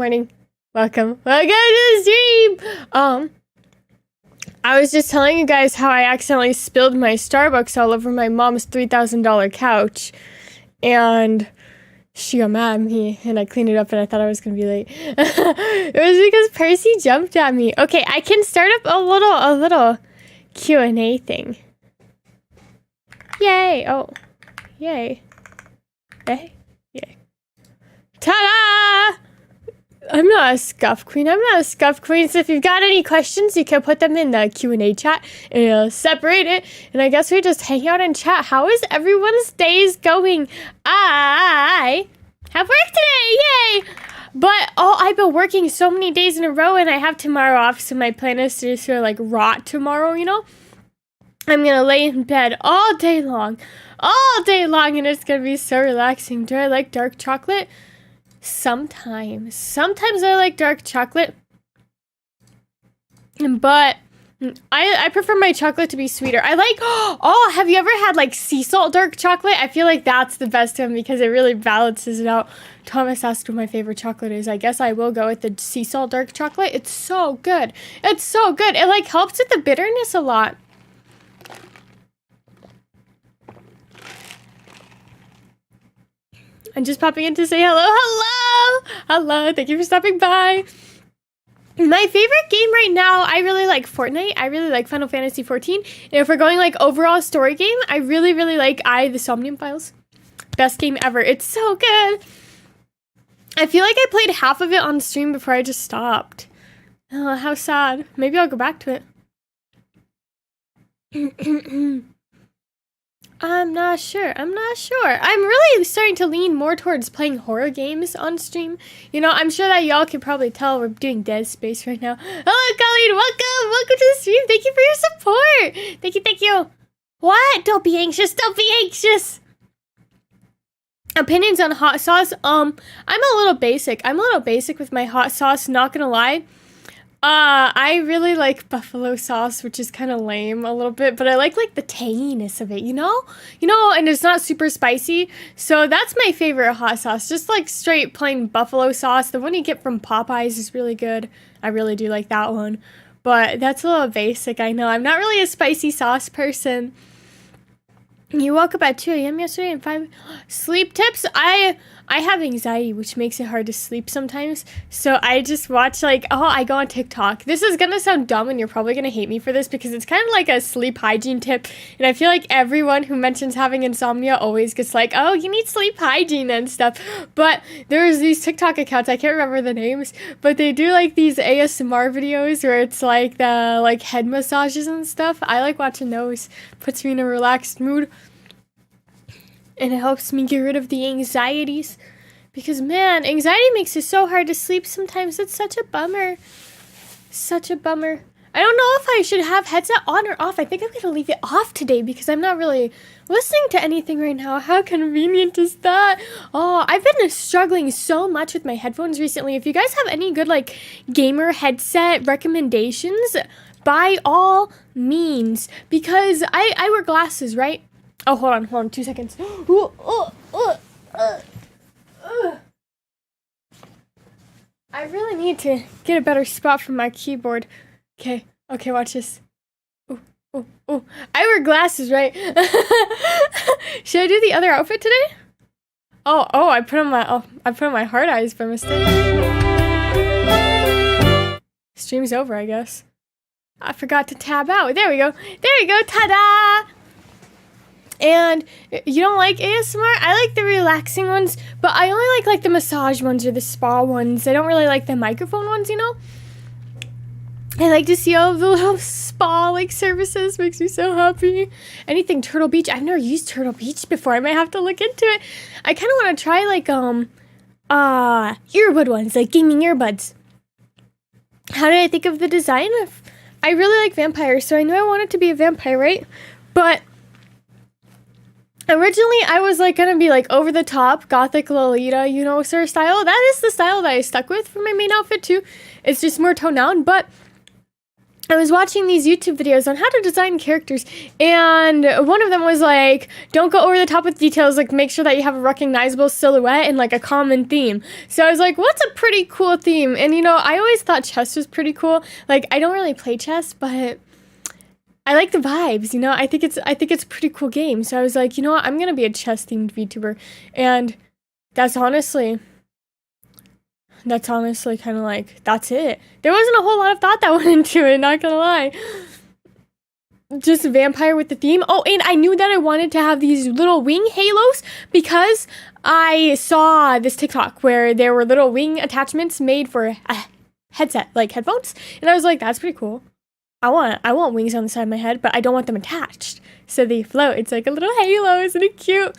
morning. Welcome to the stream. I was just telling you guys how I accidentally spilled my Starbucks all over my mom's $3,000 couch, and she got mad at me, and I cleaned it up, and I thought I was gonna be late. It was because Percy jumped at me. Okay, I can start up a little Q&A thing. Yay! Oh, yay! Yay! Yay! Ta-da! I'm not a scuff queen. So if you've got any questions, you can put them in the Q&A chat and it'll separate it. And I guess we just hang out and chat. How is everyone's days going? I have work today. Yay! But, I've been working so many days in a row and I have tomorrow off. So my plan is to just sort of like rot tomorrow, you know? I'm going to lay in bed all day long. And it's going to be so relaxing. Do I like dark chocolate? Sometimes I like dark chocolate, but I prefer my chocolate to be sweeter. I like, have you ever had like sea salt dark chocolate? I feel like that's the best one because it really balances it out. Thomas asked what my favorite chocolate is. I guess I will go with the sea salt dark chocolate. It's so good. It like helps with the bitterness a lot. I'm just popping in to say hello. Thank you for stopping by. My favorite game right now, I really like Fortnite. I really like Final Fantasy 14. And if we're going like overall story game, I really like the Somnium Files. Best game ever. It's so good. I feel like I played half of it on stream before I just stopped. Oh, how sad. Maybe I'll go back to it. I'm not sure. I'm really starting to lean more towards playing horror games on stream. You know, I'm sure that y'all can probably tell we're doing Dead Space right now. Hello, Colleen. Welcome to the stream. Thank you for your support. Thank you. What? Don't be anxious. Opinions on hot sauce. I'm a little basic. With my hot sauce, not gonna lie. I really like buffalo sauce, which is kind of lame a little bit, but I like the tanginess of it, you know, and it's not super spicy. So that's my favorite hot sauce. Just like straight plain buffalo sauce. The one you get from Popeyes is really good. I really do like that one, but that's a little basic. I know I'm not really a spicy sauce person. You woke up at 2 a.m. yesterday and 5 sleep tips. I have anxiety, which makes it hard to sleep sometimes. So I just watch I go on TikTok. This is going to sound dumb and you're probably going to hate me for this because it's kind of like a sleep hygiene tip. And I feel like everyone who mentions having insomnia always gets like, oh, you need sleep hygiene and stuff. But there's these TikTok accounts, I can't remember the names, but they do like these ASMR videos where it's like the head massages and stuff. I like watching those. Puts me in a relaxed mood. And it helps me get rid of the anxieties. Because, man, anxiety makes it so hard to sleep sometimes. It's such a bummer. I don't know if I should have headset on or off. I think I'm going to leave it off today because I'm not really listening to anything right now. How convenient is that? Oh, I've been struggling so much with my headphones recently. If you guys have any good, gamer headset recommendations, by all means. Because I wear glasses, right? Oh, hold on, 2 seconds. I really need to get a better spot for my keyboard. Okay, watch this. Oh. I wear glasses, right? Should I do the other outfit today? Oh, I put on my hard eyes by mistake. Stream's over, I guess. I forgot to tab out. There we go. Ta-da! And you don't like ASMR? I like the relaxing ones, but I only like the massage ones or the spa ones. I don't really like the microphone ones, you know? I like to see all of the little spa services. Makes me so happy. Anything Turtle Beach. I've never used Turtle Beach before. I might have to look into it. I kind of want to try earbud ones, like gaming earbuds. How did I think of the design? I really like vampires, so I knew I wanted to be a vampire, right? But originally, I was gonna be over the top, gothic Lolita, sort of style. That is the style that I stuck with for my main outfit too. It's just more toned down, but I was watching these YouTube videos on how to design characters, and one of them was like, don't go over the top with details, like make sure that you have a recognizable silhouette and like a common theme. So I was like, what's a pretty cool theme? And you know, I always thought chess was pretty cool. Like, I don't really play chess, but I like the vibes, you know. I think it's a pretty cool game. So I was like, you know what, I'm gonna be a chess themed VTuber. And that's honestly kind of like, that's it. There wasn't a whole lot of thought that went into it, not gonna lie. Just a vampire with the theme. Oh, and I knew that I wanted to have these little wing halos because I saw this TikTok where there were little wing attachments made for a headset, like headphones. And I was like, that's pretty cool. I want wings on the side of my head, but I don't want them attached. So they float. It's like a little halo. Isn't it cute?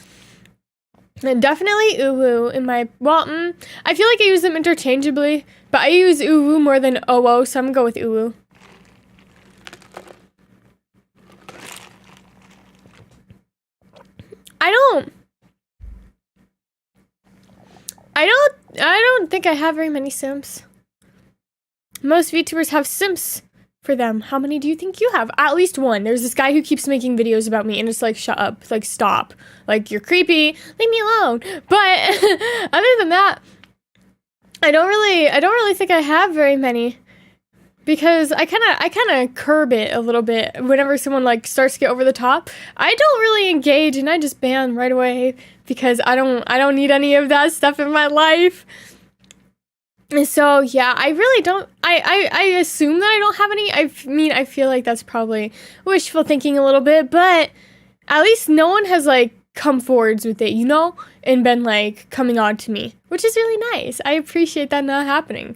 And definitely uwu in my, I feel like I use them interchangeably, but I use uwu more than owo, so I'm gonna go with uwu. I don't think I have very many Sims. Most VTubers have Sims for them. How many do you think you have? At least one. There's this guy who keeps making videos about me, and it's like, shut up, like, stop, like, you're creepy, leave me alone. But other than that, I don't really think I have very many, because I kind of curb it a little bit whenever someone like starts to get over the top. I don't really engage, and I just ban right away because I don't need any of that stuff in my life. And so, yeah, I really don't, I assume that I don't have any. I feel like that's probably wishful thinking a little bit, but at least no one has, like, come forwards with it, you know, and been, like, coming on to me, which is really nice. I appreciate that not happening.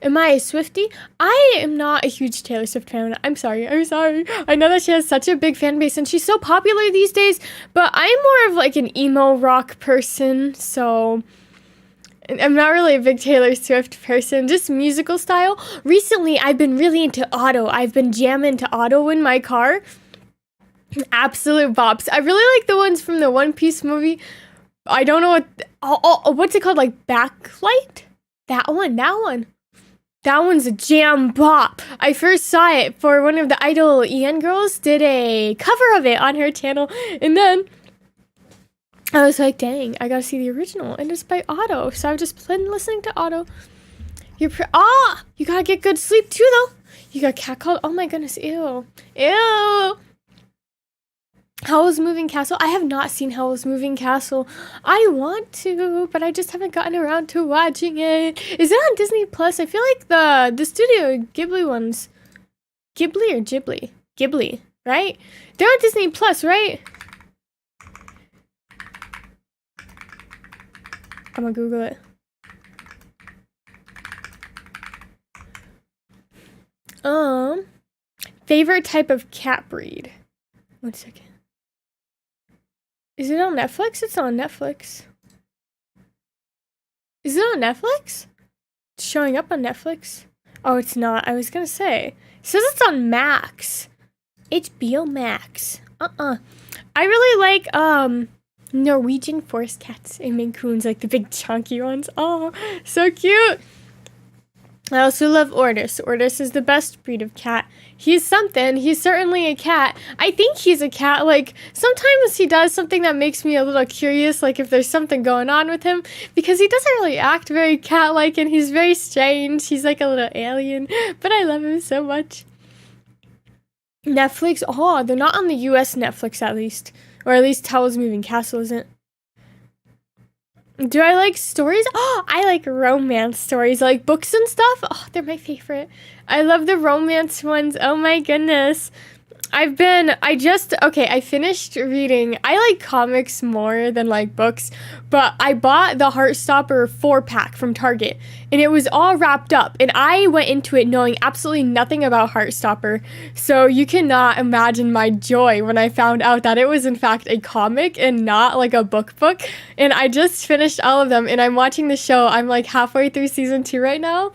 Am I a Swiftie? I am not a huge Taylor Swift fan. I'm sorry. I know that she has such a big fan base, and she's so popular these days, but I'm more of, like, an emo rock person, so I'm not really a big Taylor Swift person, just musical style. Recently, I've been really into auto. I've been jamming to auto in my car. Absolute bops. I really like the ones from the One Piece movie. I don't know what's it called, like Backlight? That one. That one's a jam bop. I first saw it for one of the Idol EN girls did a cover of it on her channel, and then I was like, dang, I gotta see the original, and it's by Otto. So I've just been listening to Otto. You gotta get good sleep too, though. You got catcalled. Oh my goodness, ew. Howl's Moving Castle. I have not seen Howl's Moving Castle. I want to, but I just haven't gotten around to watching it. Is it on Disney Plus? I feel like the Studio Ghibli ones. Ghibli or Ghibli? Ghibli, right? They're on Disney Plus, right? I'm gonna Google it. Favorite type of cat breed. 1 second. Is it on Netflix? It's on Netflix. Is it on Netflix? It's showing up on Netflix. Oh, it's not. I was gonna say. It says it's on Max. HBO Max. I really like, Norwegian forest cats and Maine Coons, like the big chunky ones. Oh, so cute. I also love Ordis. Ordis is the best breed of cat. He's something. He's certainly a cat. I think he's a cat. Like, sometimes he does something that makes me a little curious, like if there's something going on with him, because he doesn't really act very cat-like, and he's very strange. He's like a little alien, but I love him so much. Netflix. Oh, they're not on the US Netflix, at least. Or at least Howl's Moving Castle isn't. Do I like stories? Oh, I like romance stories, like books and stuff. Oh, they're my favorite. I love the romance ones. Oh my goodness. I finished reading. I like comics more than like books, but I bought the Heartstopper 4-pack from Target, and it was all wrapped up, and I went into it knowing absolutely nothing about Heartstopper, so you cannot imagine my joy when I found out that it was in fact a comic and not like a book, and I just finished all of them, and I'm watching the show. I'm like halfway through season 2 right now.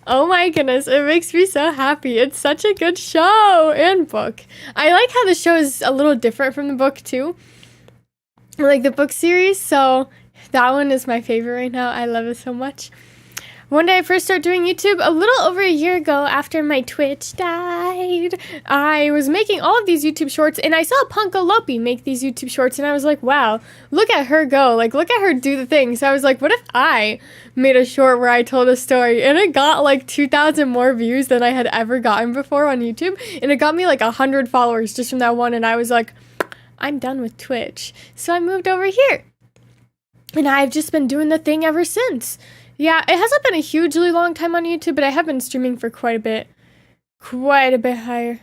Oh my goodness, it makes me so happy. It's such a good show and book. I like how the show is a little different from the book too. Like the book series, so that one is my favorite right now. I love it so much. When did I first start doing YouTube? A little over a year ago after my Twitch died. I was making all of these YouTube shorts and I saw Punkalopi make these YouTube shorts and I was like, wow, look at her go. Like, look at her do the thing. So I was like, what if I made a short where I told a story? And it got like 2,000 more views than I had ever gotten before on YouTube. And it got me like 100 followers just from that one. And I was like, I'm done with Twitch. So I moved over here. And I've just been doing the thing ever since. Yeah, it hasn't been a hugely long time on YouTube, but I have been streaming for quite a bit. Quite a bit higher.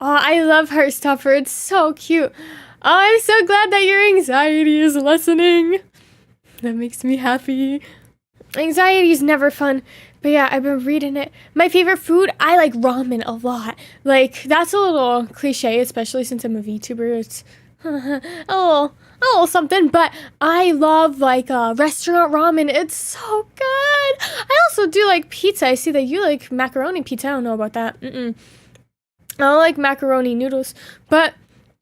Oh, I love Heartstopper. It's so cute. Oh, I'm so glad that your anxiety is lessening. That makes me happy. Anxiety is never fun. But yeah, I've been reading it. My favorite food? I like ramen a lot. Like, that's a little cliche, especially since I'm a VTuber. It's a little something, but I love like restaurant ramen. It's so good. I also do like pizza. I see that you like macaroni pizza. I don't know about that. I don't like macaroni noodles, but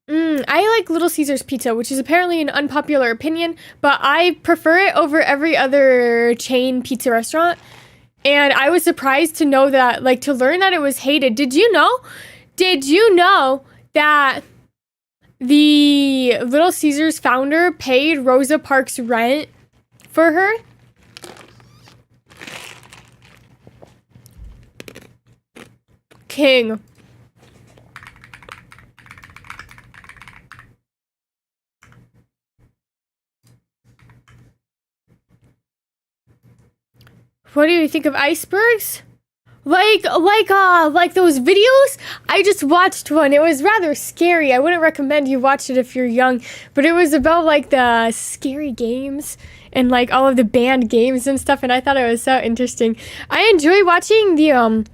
I like Little Caesars pizza, which is apparently an unpopular opinion, but I prefer it over every other chain pizza restaurant. And I was surprised to know that, like, to learn that it was hated. Did you know that the Little Caesars founder paid Rosa Parks rent for her? King. What do you think of icebergs? Like those videos? I just watched one. It was rather scary. I wouldn't recommend you watch it if you're young, but it was about like the scary games and like all of the banned games and stuff, and I thought it was so interesting. I enjoy watching the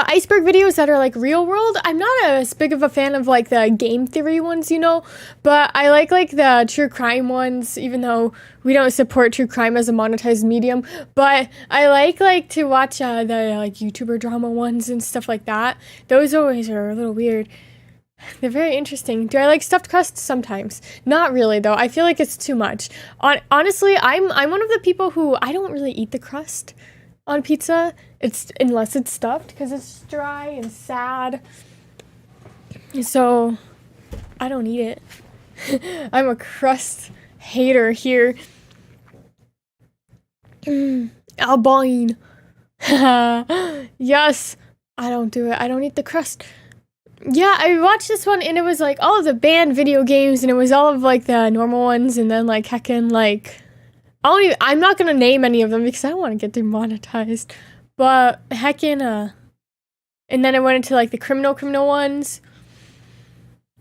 iceberg videos that are like real world. I'm not as big of a fan of like the game theory ones, you know, but I like the true crime ones, even though we don't support true crime as a monetized medium. But I like to watch the like YouTuber drama ones and stuff like that. Those always are a little weird. They're very interesting. Do I like stuffed crust? Sometimes. Not really though. I feel like it's too much. Honestly, I'm one of the people who I don't really eat the crust on pizza. Unless it's stuffed, because it's dry and sad. So I don't eat it. I'm a crust hater here. Albine. Yes. I don't do it. I don't eat the crust. Yeah, I watched this one and it was like all of the banned video games and it was all of like the normal ones and then like heckin' like I'm not gonna name any of them because I don't want to get demonetized. But heckin' and then I went into like the criminal ones.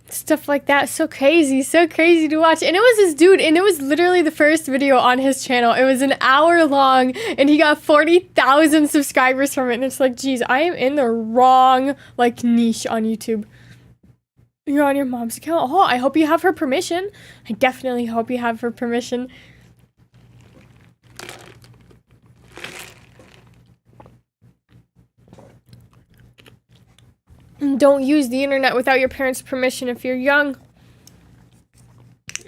Stuff like that. So crazy to watch. And it was this dude, and it was literally the first video on his channel. It was an hour long, and he got 40,000 subscribers from it. And it's like, geez, I am in the wrong like niche on YouTube. You're on your mom's account. Oh, I hope you have her permission. I definitely hope you have her permission. Don't use the internet without your parents' permission if you're young.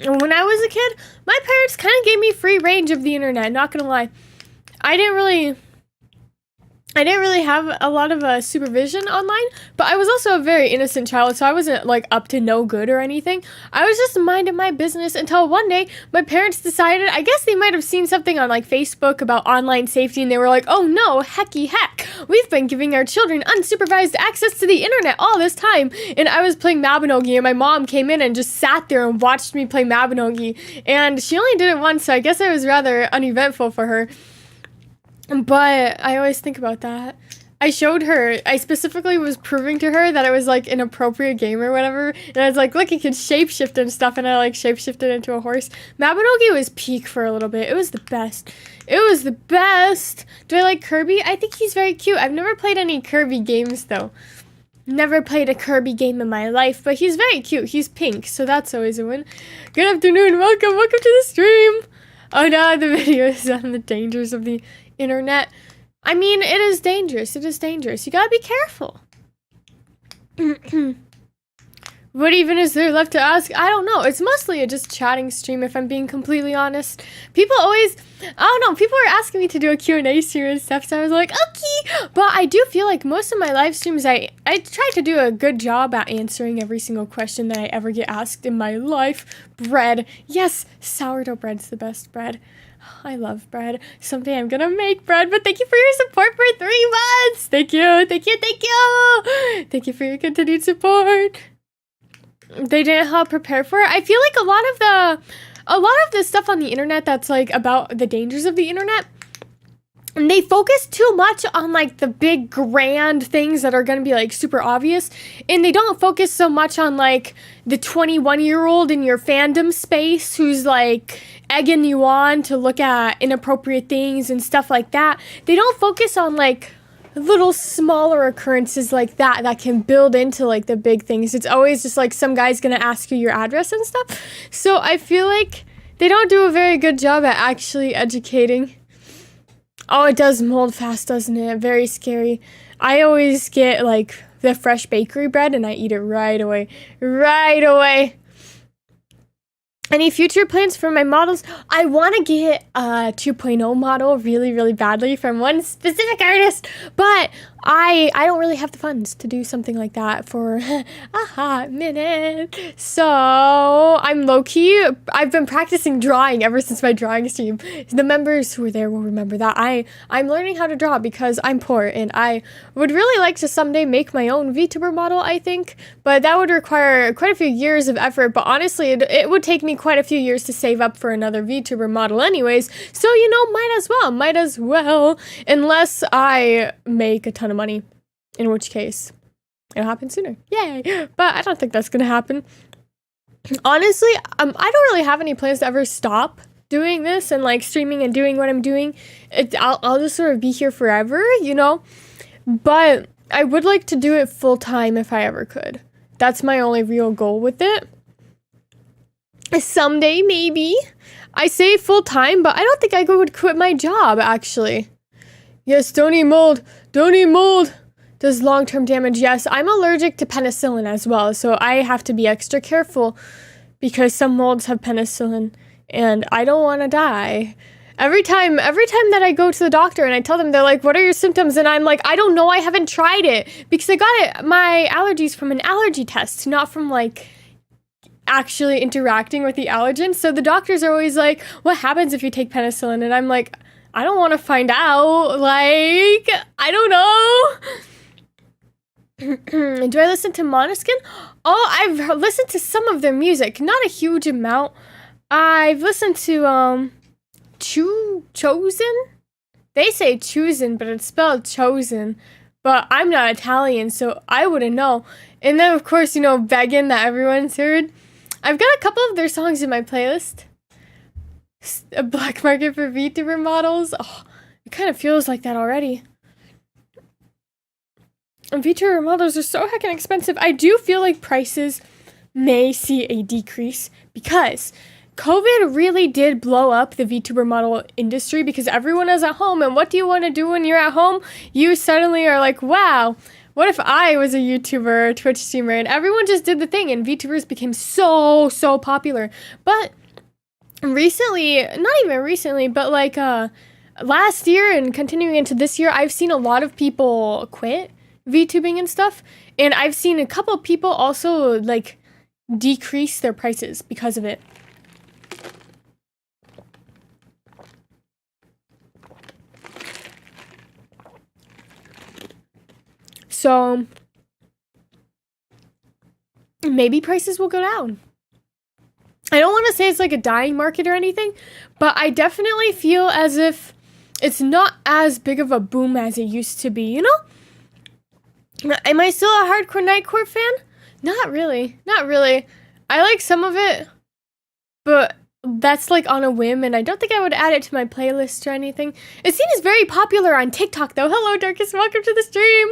When I was a kid, my parents kind of gave me free range of the internet, not gonna lie. I didn't really have a lot of supervision online, but I was also a very innocent child, so I wasn't like up to no good or anything. I was just minding my business until one day my parents decided, I guess they might have seen something on like Facebook about online safety, and they were like, oh no, hecky heck, we've been giving our children unsupervised access to the internet all this time. And I was playing Mabinogi, and my mom came in and just sat there and watched me play Mabinogi, and she only did it once, so I guess it was rather uneventful for her. But I always think about that. I showed her, I specifically was proving to her that it was like an appropriate game or whatever. And I was like, look, you can shapeshift and stuff. And I like shapeshifted into a horse. Mabinogi was peak for a little bit. It was the best. It was the best. Do I like Kirby? I think he's very cute. I've never played any Kirby games though. Never played a Kirby game in my life, but he's very cute. He's pink, so that's always a win. Good afternoon. Welcome to the stream. Oh no, the video is on the dangers of the internet. I mean, it is dangerous. It is dangerous. You gotta be careful. What even is there left to ask? I don't know. It's mostly a just chatting stream, if I'm being completely honest. People always, I don't know, people are asking me to do a Q&A stream and stuff, so I was like, okay. But I do feel like most of my live streams, I try to do a good job at answering every single question that I ever get asked in my life. Bread. Yes, sourdough bread's the best bread. I love bread. Someday I'm gonna make bread, but thank you for your support for 3 months. Thank you, thank you, thank you. Thank you for your continued support. They didn't help prepare for it. I feel like a lot of the stuff on the internet that's like about the dangers of the internet, and they focus too much on like the big grand things that are going to be like super obvious, and they don't focus so much on like the 21-year-old in your fandom space who's like egging you on to look at inappropriate things and stuff like that. They don't focus on like little smaller occurrences like that can build into like the big things. It's always just like some guy's gonna ask you your address and stuff. So I feel like they don't do a very good job at actually educating. Oh, it does mold fast, doesn't it? Very scary. I always get like the fresh bakery bread and I eat it right away. Right away. Any future plans for my models? I want to get a 2.0 model really, really badly from one specific artist, but I don't really have the funds to do something like that for a hot minute. So I'm low-key. I've been practicing drawing ever since my drawing stream. The members who were there will remember that. I'm learning how to draw because I'm poor, and I would really like to someday make my own VTuber model, I think, but that would require quite a few years of effort, but honestly, it would take me quite a few years to save up for another VTuber model anyways, so might as well, unless I make a ton of money, in which case it'll happen sooner. Yay! But I don't think that's gonna happen. Honestly, I don't really have any plans to ever stop doing this and like streaming and doing what I'm doing. I'll just sort of be here forever, but I would like to do it full time if I ever could. That's my only real goal with it. Someday, maybe. I say full time, but I don't think I would quit my job, actually. Yes, don't eat mold. Don't eat mold. Does long-term damage. Yes, I'm allergic to penicillin as well, so I have to be extra careful because some molds have penicillin, and I don't want to die. Every time that I go to the doctor and I tell them, they're like, what are your symptoms? And I'm like, I don't know, I haven't tried it. Because I got my allergies from an allergy test, not from like actually interacting with the allergen. So the doctors are always like, what happens if you take penicillin? And I'm like, I don't want to find out. Like, I don't know. Do I listen to Måneskin? Oh, I've listened to some of their music. Not a huge amount. I've listened to, Chosen? They say Chosen, but it's spelled Chosen. But I'm not Italian, so I wouldn't know. And then, of course, Vegan that everyone's heard. I've got a couple of their songs in my playlist. A black market for VTuber models. Oh, it kind of feels like that already. And VTuber models are so heckin' expensive. I do feel like prices may see a decrease because COVID really did blow up the VTuber model industry because everyone is at home. And what do you want to do when you're at home? You suddenly are like, wow, what if I was a YouTuber or a Twitch streamer? And everyone just did the thing and VTubers became so popular. But recently, not even recently, but like last year and continuing into this year, I've seen a lot of people quit VTubing and stuff. And I've seen a couple of people also like decrease their prices because of it. So maybe prices will go down. I don't want to say it's like a dying market or anything, but I definitely feel as if it's not as big of a boom as it used to be, Am I still a hardcore Nightcore fan? Not really. Not really. I like some of it, but that's like on a whim, and I don't think I would add it to my playlist or anything. It seems very popular on TikTok, though. Hello, Darkest. Welcome to the stream.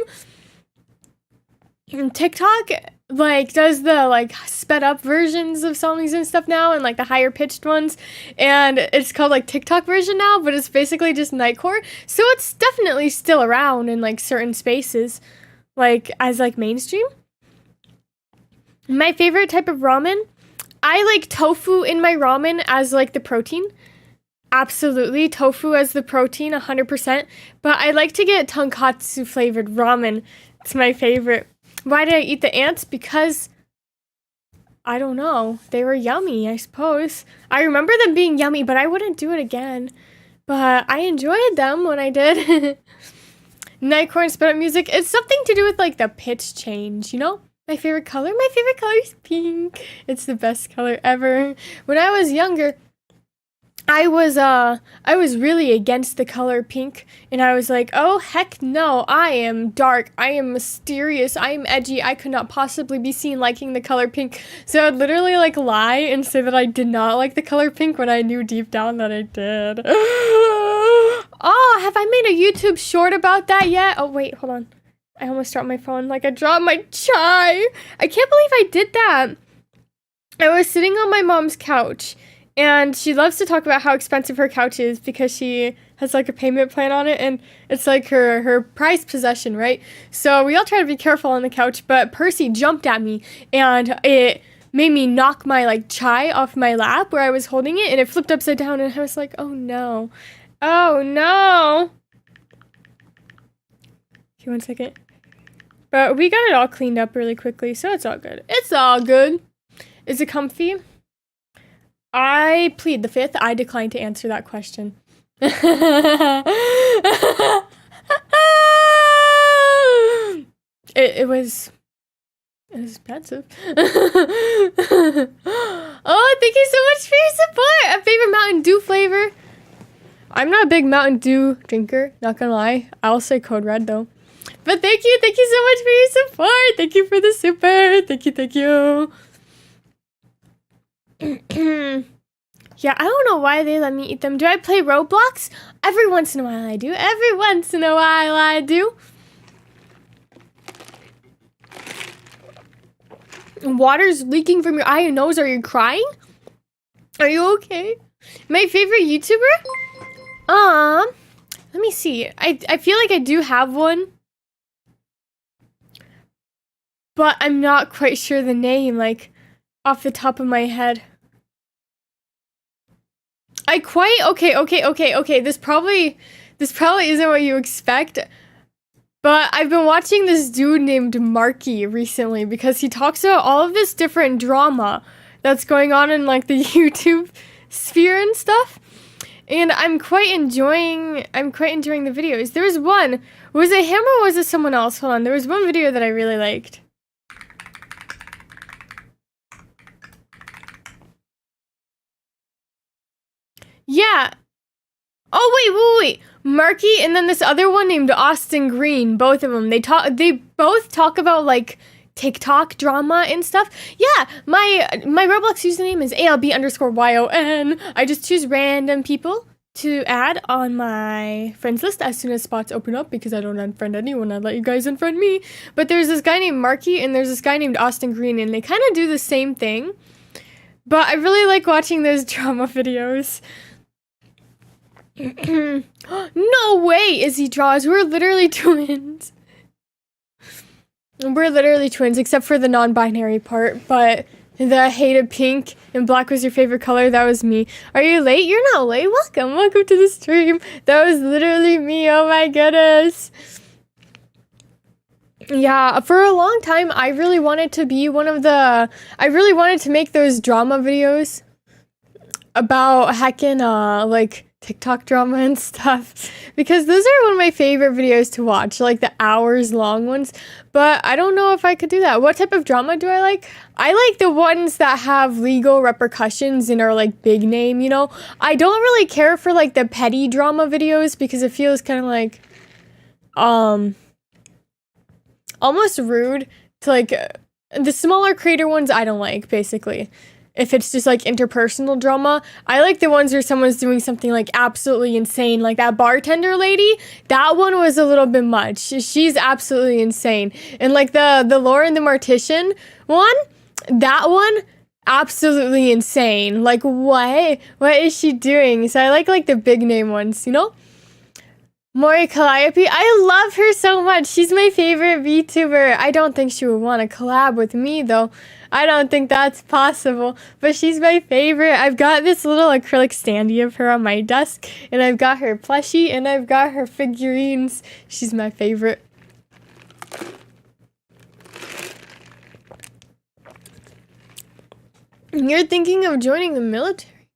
And TikTok, like, does the, like, sped up versions of songs and stuff now, and, like, the higher pitched ones, and it's called, like, TikTok version now, but it's basically just Nightcore, so it's definitely still around in, like, certain spaces, like, as, like, mainstream. My favorite type of ramen, I like tofu in my ramen as like the protein. Absolutely, tofu as the protein, 100%. But I like to get tonkatsu flavored ramen. It's my favorite. Why did I eat the ants? Because, I don't know. They were yummy, I suppose. I remember them being yummy, but I wouldn't do it again. But I enjoyed them when I did. Nightcorn sped up music. It's something to do with like the pitch change, you know? My favorite color is pink. It's the best color ever. When I was younger, I was really against the color pink, and I was like, oh heck no, I am dark, I am mysterious, I am edgy, I could not possibly be seen liking the color pink. So I'd literally like lie and say that I did not like the color pink when I knew deep down that I did. Oh, have I made a YouTube short about that yet? Oh wait, hold on. I almost dropped my phone, like I dropped my chai. I can't believe I did that. I was sitting on my mom's couch, and she loves to talk about how expensive her couch is because she has like a payment plan on it, and it's like her prized possession, right? So we all try to be careful on the couch, but Percy jumped at me, and it made me knock my like chai off my lap where I was holding it, and it flipped upside down, and I was like, oh no. Oh no. Okay, 1 second. But we got it all cleaned up really quickly, so it's all good. It's all good. Is it comfy? I plead the fifth. I decline to answer that question. It was expensive. Oh, thank you so much for your support. A favorite Mountain Dew flavor? I'm not a big Mountain Dew drinker, not gonna lie. I'll say Code Red though. But thank you so much for your support. Thank you for the super. Thank you. Yeah, I don't know why they let me eat them. Do I play Roblox? Every once in a while I do. Every once in a while I do. Water's leaking from your eye and nose. Are you crying? Are you okay? My favorite YouTuber? Let me see. I feel like I do have one, but I'm not quite sure the name, like, off the top of my head. Okay. This probably isn't what you expect, but I've been watching this dude named Marky recently because he talks about all of this different drama that's going on in, like, the YouTube sphere and stuff. And I'm quite enjoying the videos. There was one. Was it him or was it someone else? Hold on. There was one video that I really liked. Yeah. Oh, wait. Marky and then this other one named Austin Green. Both of them. They both talk about, like, TikTok drama and stuff. Yeah, my Roblox username is ALB_YON. I just choose random people to add on my friends list as soon as spots open up because I don't unfriend anyone. I let you guys unfriend me. But there's this guy named Marky and there's this guy named Austin Green, and they kind of do the same thing. But I really like watching those drama videos. No way, Izzy draws. We're literally twins. We're literally twins, except for the non-binary part, but the hated pink and black was your favorite color, that was me. Are you late? You're not late. Welcome to the stream. That was literally me, oh my goodness. Yeah, for a long time, I really wanted to be I really wanted to make those drama videos about heckin', like, TikTok drama and stuff, because those are one of my favorite videos to watch, like the hours long ones, but I don't know if I could do that. What type of drama do I like? I like the ones that have legal repercussions and are like big name, you know? I don't really care for like the petty drama videos because it feels kind of like almost rude to like the smaller creator ones. I don't like, basically. If it's just, like, interpersonal drama. I like the ones where someone's doing something, like, absolutely insane. Like, that bartender lady, that one was a little bit much. She's absolutely insane. And, like, the Lauren the Mortician one, that one, absolutely insane. Like, what? What is she doing? So I like the big name ones, you know? Mori Calliope, I love her so much. She's my favorite VTuber. I don't think she would want to collab with me though. I don't think that's possible, but she's my favorite. I've got this little acrylic standee of her on my desk, and I've got her plushie, and I've got her figurines. She's my favorite. You're thinking of joining the military?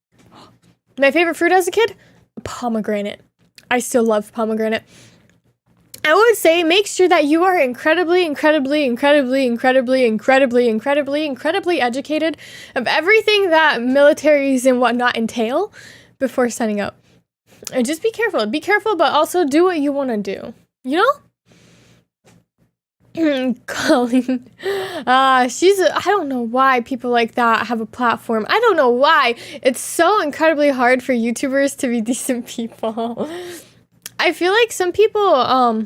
My favorite fruit as a kid? Pomegranate. I still love pomegranate. I would say make sure that you are incredibly educated of everything that militaries and whatnot entail before signing up. And just be careful. Be careful, but also do what you want to do. You know? Colleen. I don't know why people like that have a platform. I don't know why. It's so incredibly hard for YouTubers to be decent people. I feel like some people,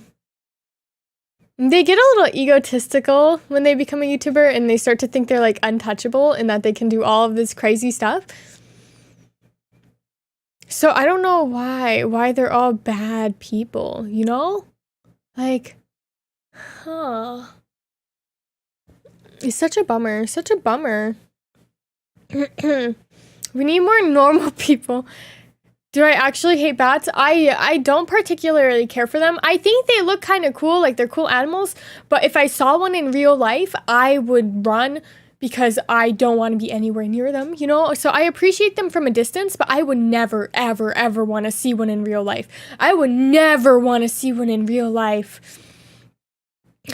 they get a little egotistical when they become a YouTuber and they start to think they're like untouchable and that they can do all of this crazy stuff. So I don't know why they're all bad people, you know? Like, it's such a bummer, such a bummer. We need more normal people. Do I actually hate bats? I don't particularly care for them. I think they look kind of cool, like they're cool animals, but if I saw one in real life, I would run because I don't want to be anywhere near them, you know? So I appreciate them from a distance, but I would never, ever, ever want to see one in real life. I would never want to see one in real life.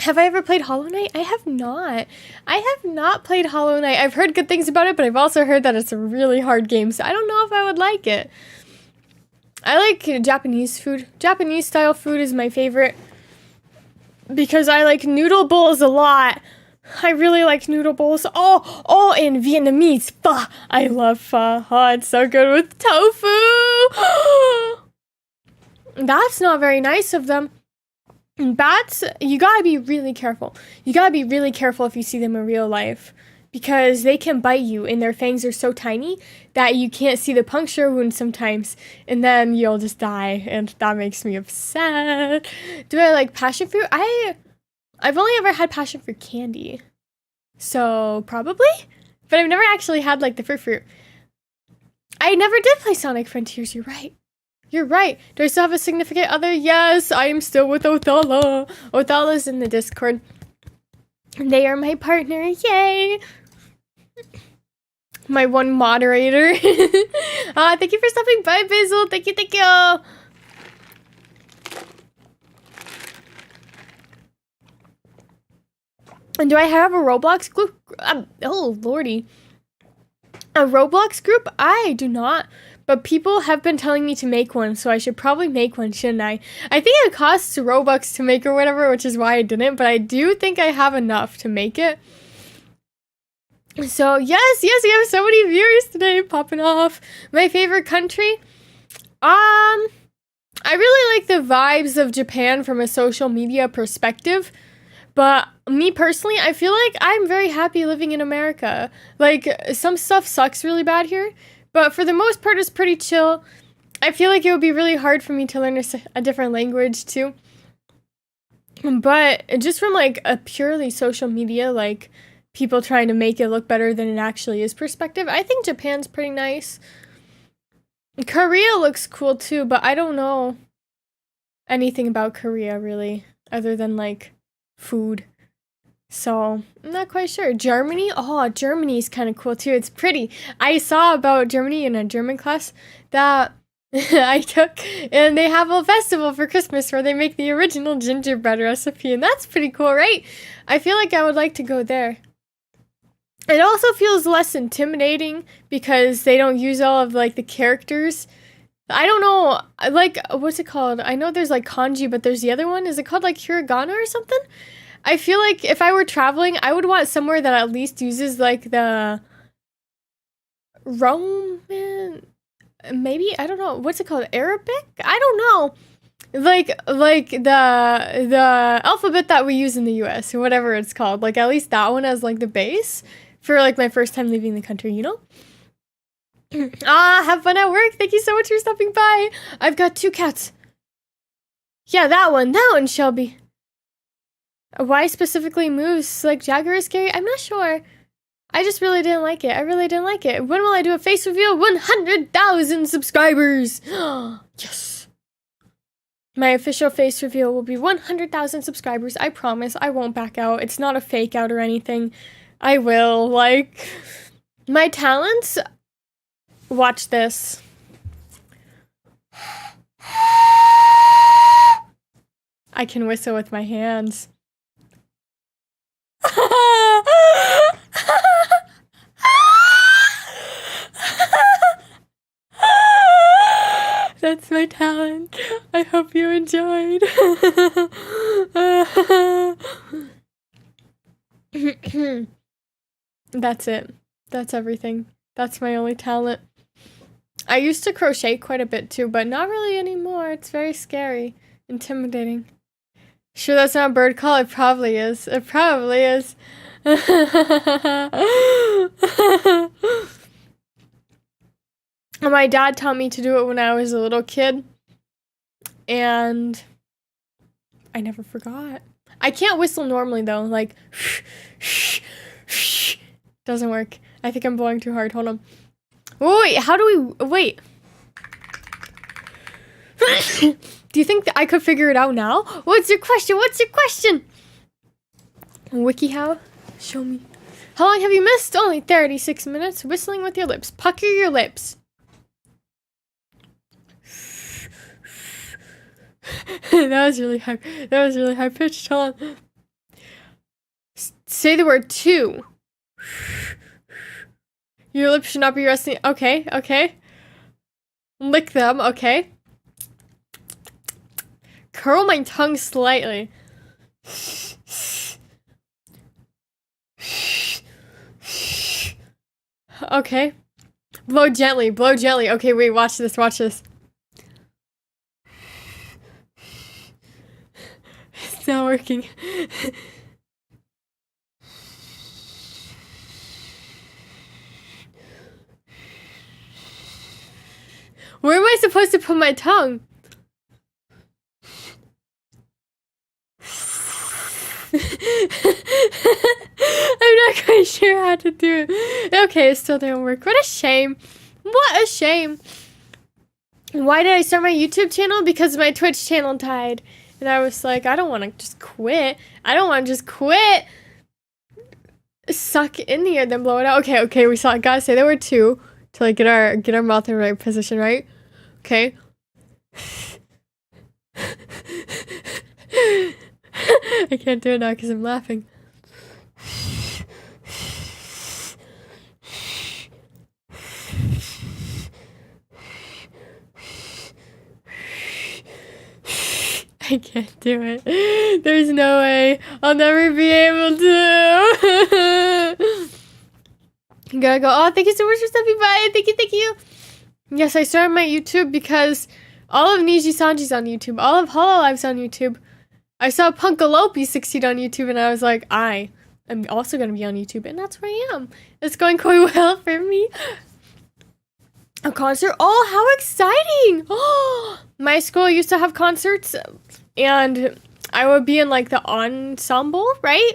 Have I ever played Hollow Knight? I have not. I have not played Hollow Knight. I've heard good things about it, but I've also heard that it's a really hard game, so I don't know if I would like it. I like Japanese food. Japanese style food is my favorite because I like noodle bowls a lot. I really like noodle bowls. Oh, and Vietnamese pho. I love pho. Oh, it's so good with tofu. That's not very nice of them. Bats, you gotta be really careful. You gotta be really careful if you see them in real life because they can bite you and their fangs are so tiny that you can't see the puncture wound sometimes and then you'll just die and that makes me upset. Do I like passion fruit? I've only ever had passion fruit candy. So probably, but I've never actually had like the fruit. I never did play Sonic Frontiers, you're right. You're right. Do I still have a significant other? Yes, I am still with Othala. Othala's in the Discord. They are my partner. Yay! My one moderator. Thank you for stopping by, Basil. Thank you, thank you. And do I have a Roblox group? Oh, lordy. A Roblox group? I do not. But people have been telling me to make one, so I should probably make one, shouldn't I? I think it costs Robux to make or whatever, which is why I didn't, but I do think I have enough to make it. So, yes, we have so many viewers today popping off. My favorite country? I really like the vibes of Japan from a social media perspective. But me personally, I feel like I'm very happy living in America. Like, some stuff sucks really bad here. But for the most part, it's pretty chill. I feel like it would be really hard for me to learn a different language, too. But just from, like, a purely social media, like, people trying to make it look better than it actually is perspective, I think Japan's pretty nice. Korea looks cool, too, but I don't know anything about Korea, really, other than, like, food. So, I'm not quite sure. Germany? Oh, Germany's kind of cool too. It's pretty. I saw about Germany in a German class that I took, and they have a festival for Christmas where they make the original gingerbread recipe, and that's pretty cool, right? I feel like I would like to go there. It also feels less intimidating because they don't use all of, like, the characters. I don't know, like, what's it called? I know there's, like, kanji, but there's the other one. Is it called, like, hiragana or something? I feel like if I were traveling, I would want somewhere that at least uses, like, the Roman, maybe, I don't know, what's it called, Arabic? I don't know. Like the alphabet that we use in the US, or whatever it's called. Like, at least that one as, like, the base for, like, my first time leaving the country, you know? Have fun at work. Thank you so much for stopping by. I've got 2 cats. Yeah, that one, Shelby. Why specifically moves like Jagger is scary? I'm not sure. I just really didn't like it. I really didn't like it. When will I do a face reveal? 100,000 subscribers! Yes! My official face reveal will be 100,000 subscribers. I promise. I won't back out. It's not a fake out or anything. I will. Like, my talents... Watch this. I can whistle with my hands. That's my talent. I hope you enjoyed. That's it. That's everything. That's my only talent. I used to crochet quite a bit too, but not really anymore. It's very scary. Intimidating. Sure that's not a bird call? It probably is. It probably is. My dad taught me to do it when I was a little kid. And I never forgot. I can't whistle normally though. Like, doesn't work. I think I'm blowing too hard. Hold on. Oh, wait, how do we... Wait. Do you think that I could figure it out now? What's your question? What's your question? WikiHow? Show me. How long have you missed? Only 36 minutes. Whistling with your lips. Pucker your lips. That was really high. That was really high pitched. Hold on. Say the word two. Your lips should not be resting. Okay, okay. Lick them. Okay. Curl my tongue slightly. Okay. Blow gently. Blow gently. Okay, wait. Watch this. Watch this. It's not working. Where am I supposed to put my tongue? I'm not quite sure how to do it. Okay, it still didn't work. What a shame. What a shame. Why did I start my YouTube channel? Because my Twitch channel died. And I was like, I don't want to just quit. I don't want to just quit. Suck in the air, then blow it out. Okay, okay, we saw it. Gotta say there were two to like get our mouth in the right position, right? Okay. I can't do it now because I'm laughing. I can't do it. There's no way. I'll never be able to. You gotta go. Oh, thank you so much for stopping by. Thank you, thank you. Yes, I started my YouTube because all of Niji Sanji's on YouTube. All of Hololive's on YouTube. I saw Punkalopi succeed on YouTube and I was like, I am also going to be on YouTube. And that's where I am. It's going quite well for me. A concert? Oh, how exciting! Oh, my school used to have concerts and I would be in like the ensemble, right?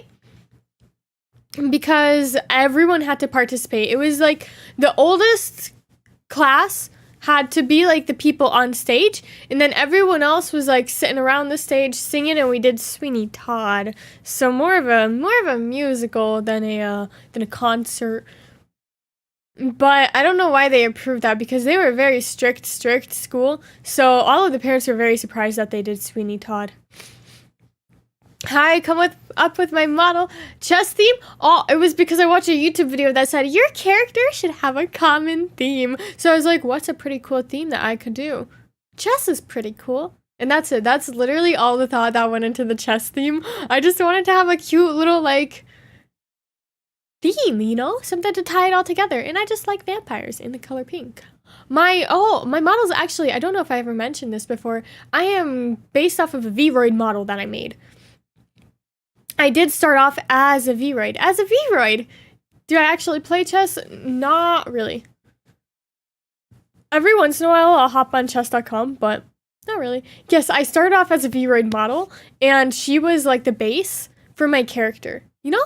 Because everyone had to participate. It was like the oldest class had to be like the people on stage, and then everyone else was like sitting around the stage singing, and we did Sweeney Todd. So more of a musical than a concert. But I don't know why they approved that because they were a very strict school. So all of the parents were very surprised that they did Sweeney Todd. Hi, come up with my model chess theme. Oh, it was because I watched a YouTube video that said your character should have a common theme. So I was like, what's a pretty cool theme that I could do? Chess is pretty cool. And that's it. That's literally all the thought that went into the chess theme. I just wanted to have a cute little like theme, you know? Something to tie it all together. And I just like vampires in the color pink. My model's actually, I don't know if I ever mentioned this before. I am based off of a V-Roid model that I made. I did start off as a V-Roid. As a V-Roid! Do I actually play chess? Not really. Every once in a while, I'll hop on chess.com, but Not really. Yes, I started off as a V-Roid model, and she was like the base for my character, you know?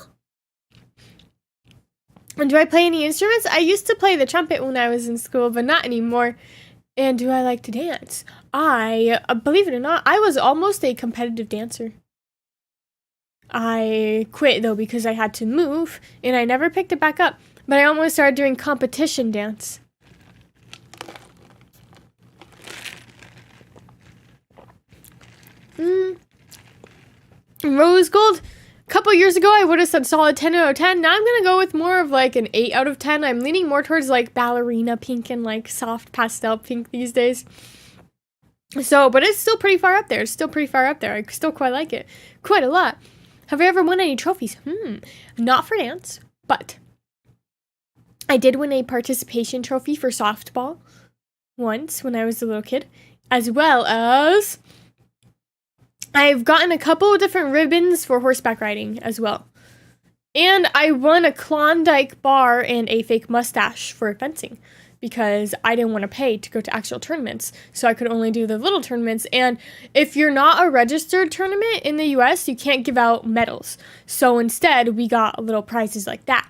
And do I play any instruments? I used to play the trumpet when I was in school, but not anymore. And do I like to dance? I, believe it or not, I was almost a competitive dancer. I quit, though, because I had to move, and I never picked it back up. But I almost started doing competition dance. Rose gold. A couple years ago, I would have said solid 10 out of 10. Now I'm going to go with more of like an 8 out of 10. I'm leaning more towards like ballerina pink and like soft pastel pink these days. So, but it's still pretty far up there. I still quite like it. Quite a lot. Have I ever won any trophies? Not for dance, but I did win a participation trophy for softball once when I was a little kid, as well as I've gotten a couple of different ribbons for horseback riding as well. And I won a Klondike bar and a fake mustache for fencing because I didn't want to pay to go to actual tournaments. So I could only do the little tournaments. And if you're not a registered tournament in the US, you can't give out medals. So instead, we got little prizes like that.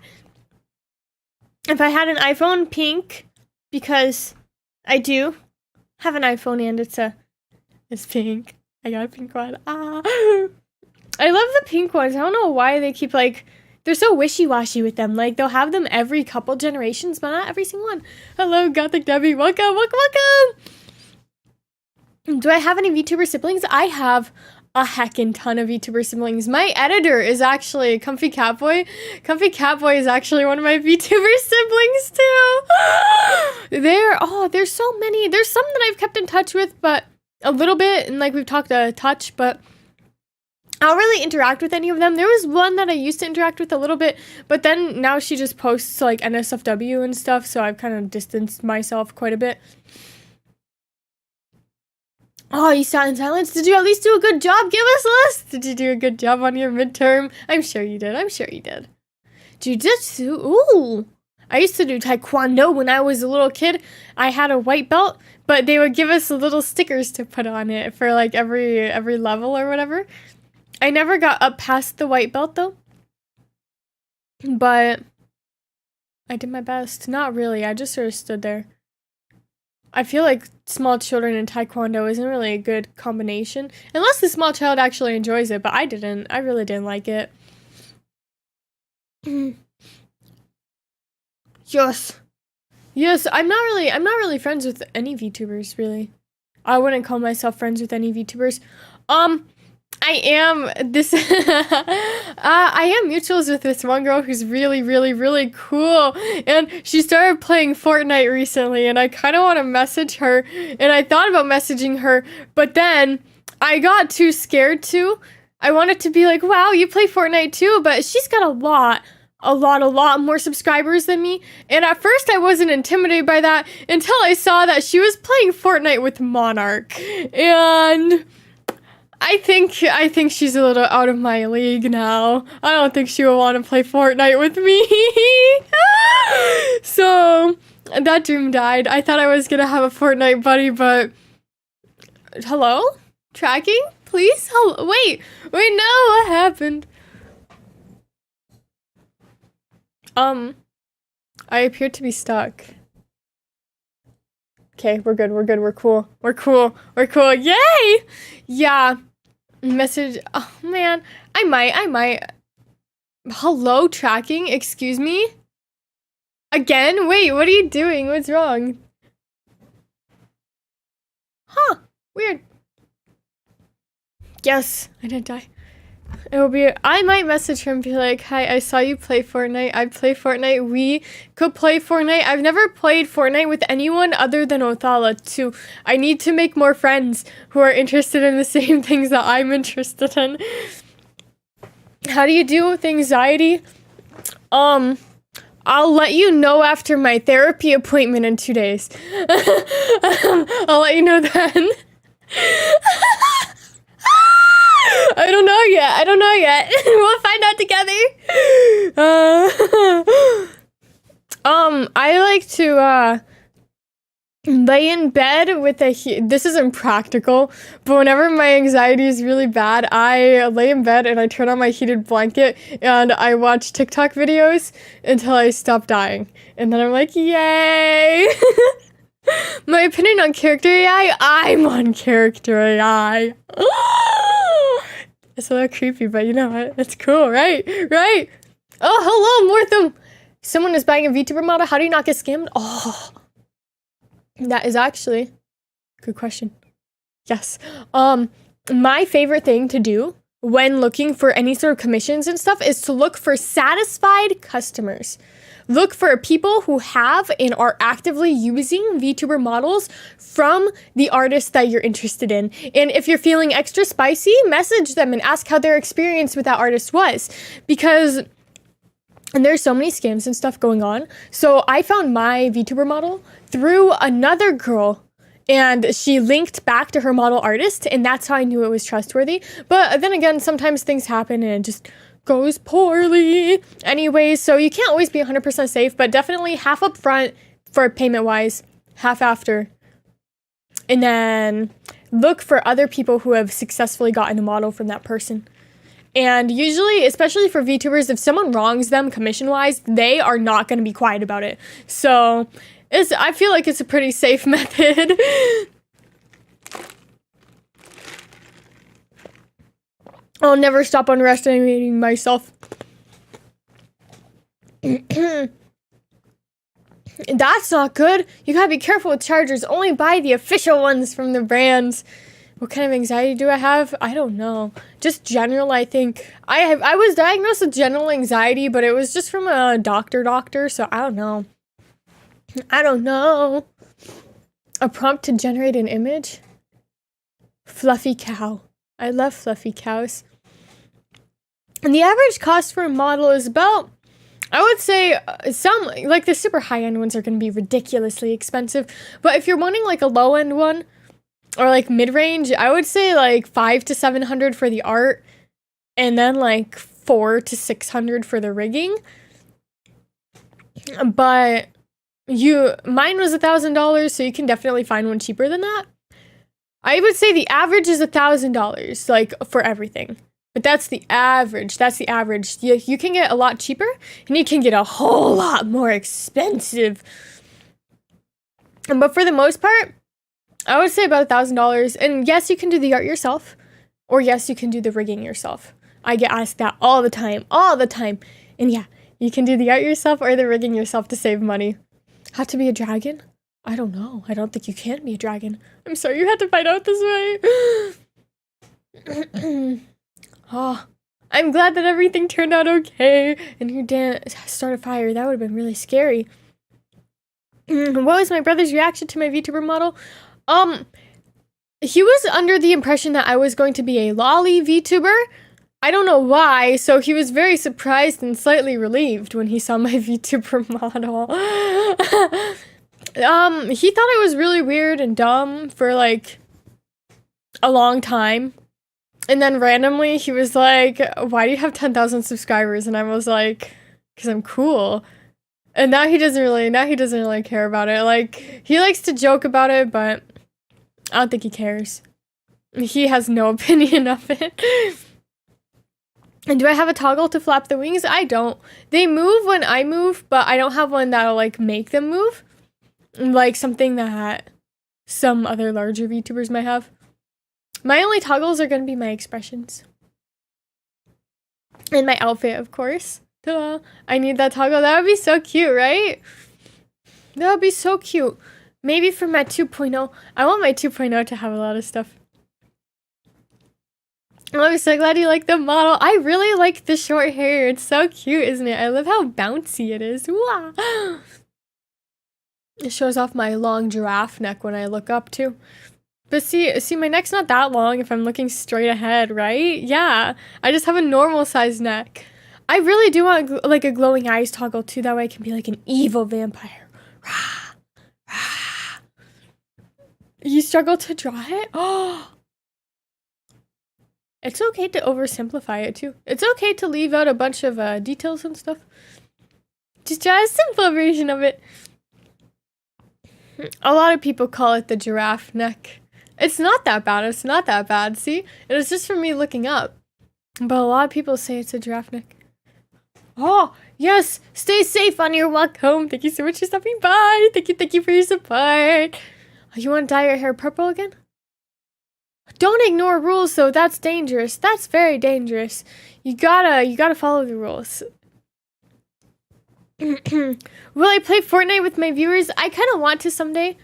If I had an iPhone pink, because I do have an iPhone and it's pink. I got a pink one. I love the pink ones. I don't know why they keep like, they're so wishy-washy with them. Like, they'll have them every couple generations, but not every single one. Hello, Gothic Debbie. Welcome. Do I have any VTuber siblings? I have a heckin' ton of VTuber siblings. My editor is actually Comfy Catboy. Comfy Catboy is actually one of my VTuber siblings, too. There's so many. There's some that I've kept in touch with, but a little bit, and like we've talked a touch, but I don't really interact with any of them. There was one that I used to interact with a little bit, but then now she just posts like NSFW and stuff, so I've kind of distanced myself quite a bit. Oh, you sat in silence? Did you at least do a good job? Give us a list! Did you do a good job on your midterm? I'm sure you did. Jiu-jitsu? Ooh! I used to do taekwondo when I was a little kid. I had a white belt, but they would give us little stickers to put on it for like every level or whatever. I never got up past the white belt though. But I did my best. Not really. I just sort of stood there. I feel like small children and taekwondo isn't really a good combination. Unless the small child actually enjoys it, but I didn't. I really didn't like it. Yes, I'm not really friends with any VTubers, really. I wouldn't call myself friends with any VTubers. I am mutuals with this one girl who's really cool, and she started playing Fortnite recently, and I kind of want to message her, and I thought about messaging her, but then I got too scared to. I wanted to be like, wow, you play Fortnite too, but she's got a lot more subscribers than me, and at first I wasn't intimidated by that until I saw that she was playing Fortnite with Monarch, and I think she's a little out of my league now. I don't think she will want to play Fortnite with me. So, that dream died. I thought I was gonna have a Fortnite buddy, but hello? Tracking? Please? Wait, no, what happened? I appear to be stuck. Okay, we're good, we're cool. Yay! Yeah. Message, oh man, I might. Hello, tracking, excuse me? Again? Wait, what are you doing? What's wrong? Huh, weird. Yes, I didn't die. I might message her and be like, hi, I saw you play Fortnite. I play Fortnite. We could play Fortnite. I've never played Fortnite with anyone other than Othala, too. I need to make more friends who are interested in the same things that I'm interested in. How do you deal with anxiety? I'll let you know after my therapy appointment in 2 days. I'll let you know then. I don't know yet. We'll find out together. I like to, lay in bed with this isn't practical, but whenever my anxiety is really bad, I lay in bed and I turn on my heated blanket and I watch TikTok videos until I stop dying. And then I'm like, yay! My opinion on character AI? I'm on character AI. It's a little creepy, but you know what? It's cool, right? Right? Oh, hello, Mortham! Someone is buying a VTuber model. How do you not get scammed? Oh, that is actually a good question. Yes. My favorite thing to do when looking for any sort of commissions and stuff is to look for satisfied customers. Look for people who have and are actively using VTuber models from the artist that you're interested in. And if you're feeling extra spicy, message them and ask how their experience with that artist was. Because there's so many scams and stuff going on. So I found my VTuber model through another girl, and she linked back to her model artist, and that's how I knew it was trustworthy. But then again, sometimes things happen and it just goes poorly. Anyways, so you can't always be 100% safe, but definitely half up front for payment-wise, half after. And then look for other people who have successfully gotten a model from that person. And usually, especially for VTubers, if someone wrongs them commission-wise, they are not going to be quiet about it. So I feel like it's a pretty safe method. I'll never stop underestimating myself. That's not good. You gotta be careful with chargers. Only buy the official ones from the brands. What kind of anxiety do I have? I don't know. Just general, I think. I was diagnosed with general anxiety, but it was just from a doctor, so I don't know. A prompt to generate an image? Fluffy cow. I love fluffy cows. And the average cost for a model is about, I would say, some, like the super high-end ones are going to be ridiculously expensive. But if you're wanting like a low-end one, or like mid-range, I would say like $500 to $700 for the art, and then like $400 to $600 for the rigging. But mine was $1,000, so you can definitely find one cheaper than that. I would say the average is $1,000, like for everything. But that's the average. That's the average. You can get a lot cheaper, and you can get a whole lot more expensive. But for the most part, I would say about $1,000. And yes, you can do the art yourself, or yes, you can do the rigging yourself. I get asked that all the time. And yeah, you can do the art yourself or the rigging yourself to save money. Have to be a dragon? I don't know. I don't think you can be a dragon. I'm sorry you had to find out this way. Oh, I'm glad that everything turned out okay and you didn't start a fire. That would have been really scary. What was my brother's reaction to my VTuber model? He was under the impression that I was going to be a lolly VTuber. I don't know why, so he was very surprised and slightly relieved when he saw my VTuber model. He thought it was really weird and dumb for like a long time. And then randomly he was like, why do you have 10,000 subscribers? And I was like, because I'm cool. And now he doesn't really care about it. Like, he likes to joke about it, but I don't think he cares. He has no opinion of it. And do I have a toggle to flap the wings? I don't. They move when I move, but I don't have one that'll like make them move. Like something that some other larger VTubers might have. My only toggles are going to be my expressions. And my outfit, of course. Duh. I need that toggle. That would be so cute, right? That would be so cute. Maybe for my 2.0. I want my 2.0 to have a lot of stuff. I'm so glad you like the model. I really like the short hair. It's so cute, isn't it? I love how bouncy it is. Wow. It shows off my long giraffe neck when I look up too. But see, my neck's not that long if I'm looking straight ahead, right? Yeah, I just have a normal sized neck. I really do want like a glowing eyes toggle too. That way I can be like an evil vampire. Rah, rah. You struggle to draw it? Oh. It's okay to oversimplify it too. It's okay to leave out a bunch of details and stuff. Just draw a simple version of it. A lot of people call it the giraffe neck. It's not that bad. It's not that bad. See? It was just from me looking up. But a lot of people say it's a giraffe neck. Oh, yes. Stay safe on your walk home. Thank you so much for stopping by. Thank you for your support. Oh, you want to dye your hair purple again? Don't ignore rules, though. That's dangerous. That's very dangerous. You gotta follow the rules. Will I play Fortnite with my viewers? I kind of want to someday.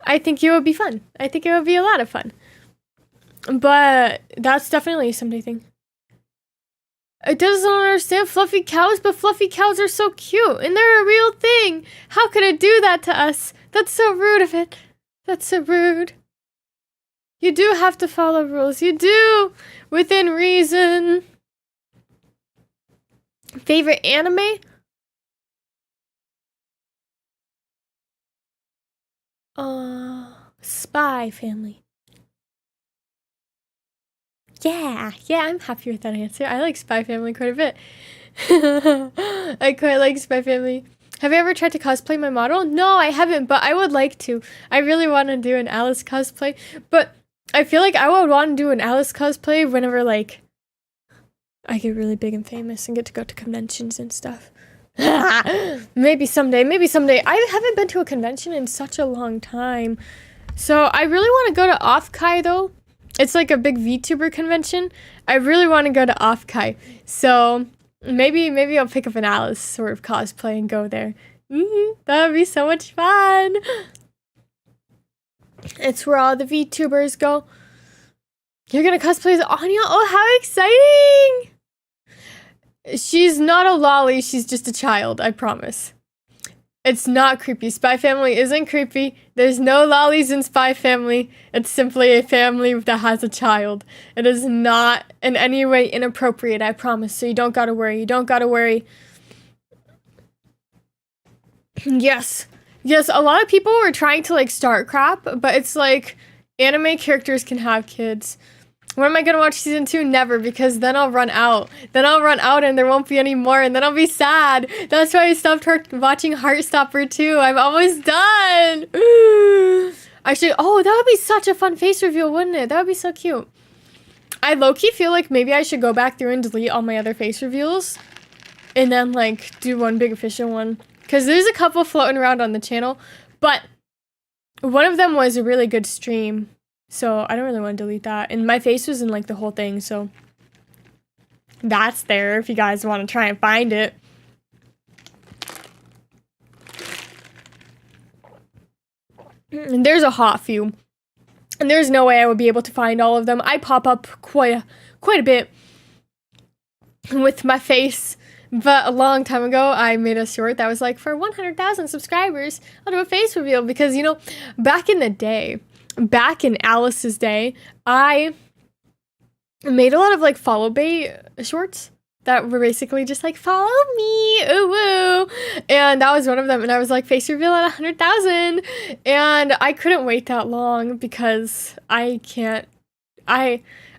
I think it would be fun. I think it would be a lot of fun. But that's definitely a someday thing. It doesn't understand fluffy cows, but fluffy cows are so cute, and they're a real thing. How could it do that to us? That's so rude of it. That's so rude. You do have to follow rules. You do, within reason. Favorite anime? Spy Family. Yeah, I'm happy with that answer. I like Spy Family quite a bit. I quite like Spy Family. Have you ever tried to cosplay my model? No, I haven't, but I would like to. I really want to do an Alice cosplay, but I feel like I would want to do an Alice cosplay whenever, like, I get really big and famous and get to go to conventions and stuff. Maybe someday. I haven't been to a convention in such a long time. So I really want to go to Offkai, though. It's like a big VTuber convention. I really want to go to Offkai. So maybe I'll pick up an Alice sort of cosplay and go there. That would be so much fun. It's where all the VTubers go. You're going to cosplay as Anya? Oh, how exciting! She's not a lolly, she's just a child, I promise. It's not creepy. Spy Family isn't creepy. There's no lollies in Spy Family. It's simply a family that has a child. It is not in any way inappropriate, I promise. So you don't gotta worry. Yes, a lot of people were trying to, like, start crap, but it's like, anime characters can have kids. When am I gonna watch season 2? Never, because then I'll run out. And there won't be any more, and then I'll be sad. That's why I stopped watching Heartstopper 2. I'm almost done. Actually, oh, that would be such a fun face reveal, wouldn't it? That would be so cute. I low-key feel like maybe I should go back through and delete all my other face reveals, and then, like, do one big official one. Because there's a couple floating around on the channel, but one of them was a really good stream. So I don't really want to delete that. And my face was in, like, the whole thing, so that's there if you guys want to try and find it. And there's a hot few. And there's no way I would be able to find all of them. I pop up quite a bit with my face. But a long time ago, I made a short that was like, for 100,000 subscribers, I'll do a face reveal. Because, you know, back in Alice's day, I made a lot of, like, follow bait shorts that were basically just like, follow me, ooh woo. And that was one of them. And I was like, face reveal at 100,000. And I couldn't wait that long because I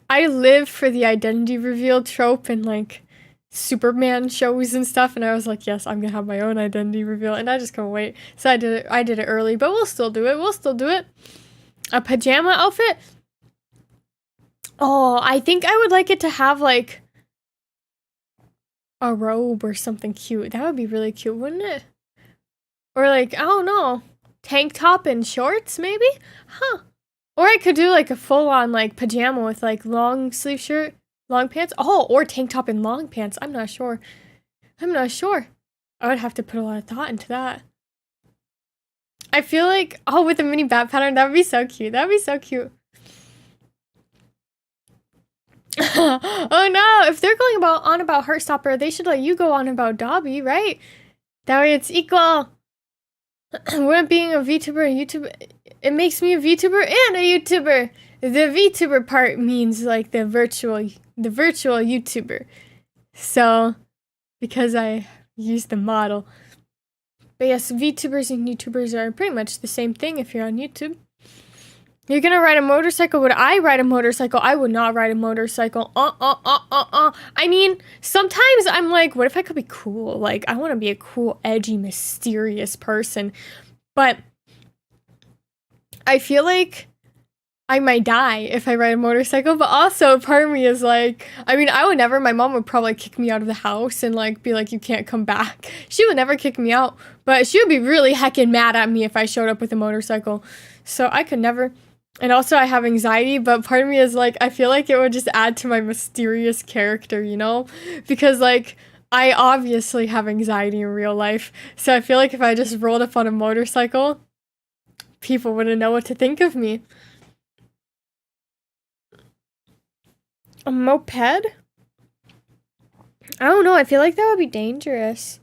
live for the identity reveal trope and, like, Superman shows and stuff, and I was like, yes, I'm gonna have my own identity reveal, and I just couldn't wait. So I did it early, but we'll still do it. A pajama outfit? Oh, I think I would like it to have, like, a robe or something cute. That would be really cute, wouldn't it? Or, like, I don't know, tank top and shorts, maybe? Huh. Or I could do, like, a full-on, like, pajama with, like, long sleeve shirt, long pants. Oh, or tank top and long pants. I'm not sure. I would have to put a lot of thought into that. I feel like, oh, with a mini bat pattern, that would be so cute. Oh no, if they're going on about Heartstopper, they should let you go on about Dobby, right? That way it's equal. Wouldn't being a VTuber and YouTuber, it makes me a VTuber and a YouTuber. The VTuber part means, like, the virtual YouTuber. So, because I use the model. But yes, VTubers and YouTubers are pretty much the same thing if you're on YouTube. You're gonna ride a motorcycle? Would I ride a motorcycle? I would not ride a motorcycle. I mean, sometimes I'm like, what if I could be cool? Like, I want to be a cool, edgy, mysterious person. But I feel like I might die if I ride a motorcycle, but also part of me is like, I mean, I would never, my mom would probably kick me out of the house and like be like, you can't come back. She would never kick me out, but she would be really heckin' mad at me if I showed up with a motorcycle. So I could never. And also I have anxiety, but part of me is like, I feel like it would just add to my mysterious character, you know? Because like, I obviously have anxiety in real life. So I feel like if I just rolled up on a motorcycle, people wouldn't know what to think of me. A moped? I don't know. I feel like that would be dangerous.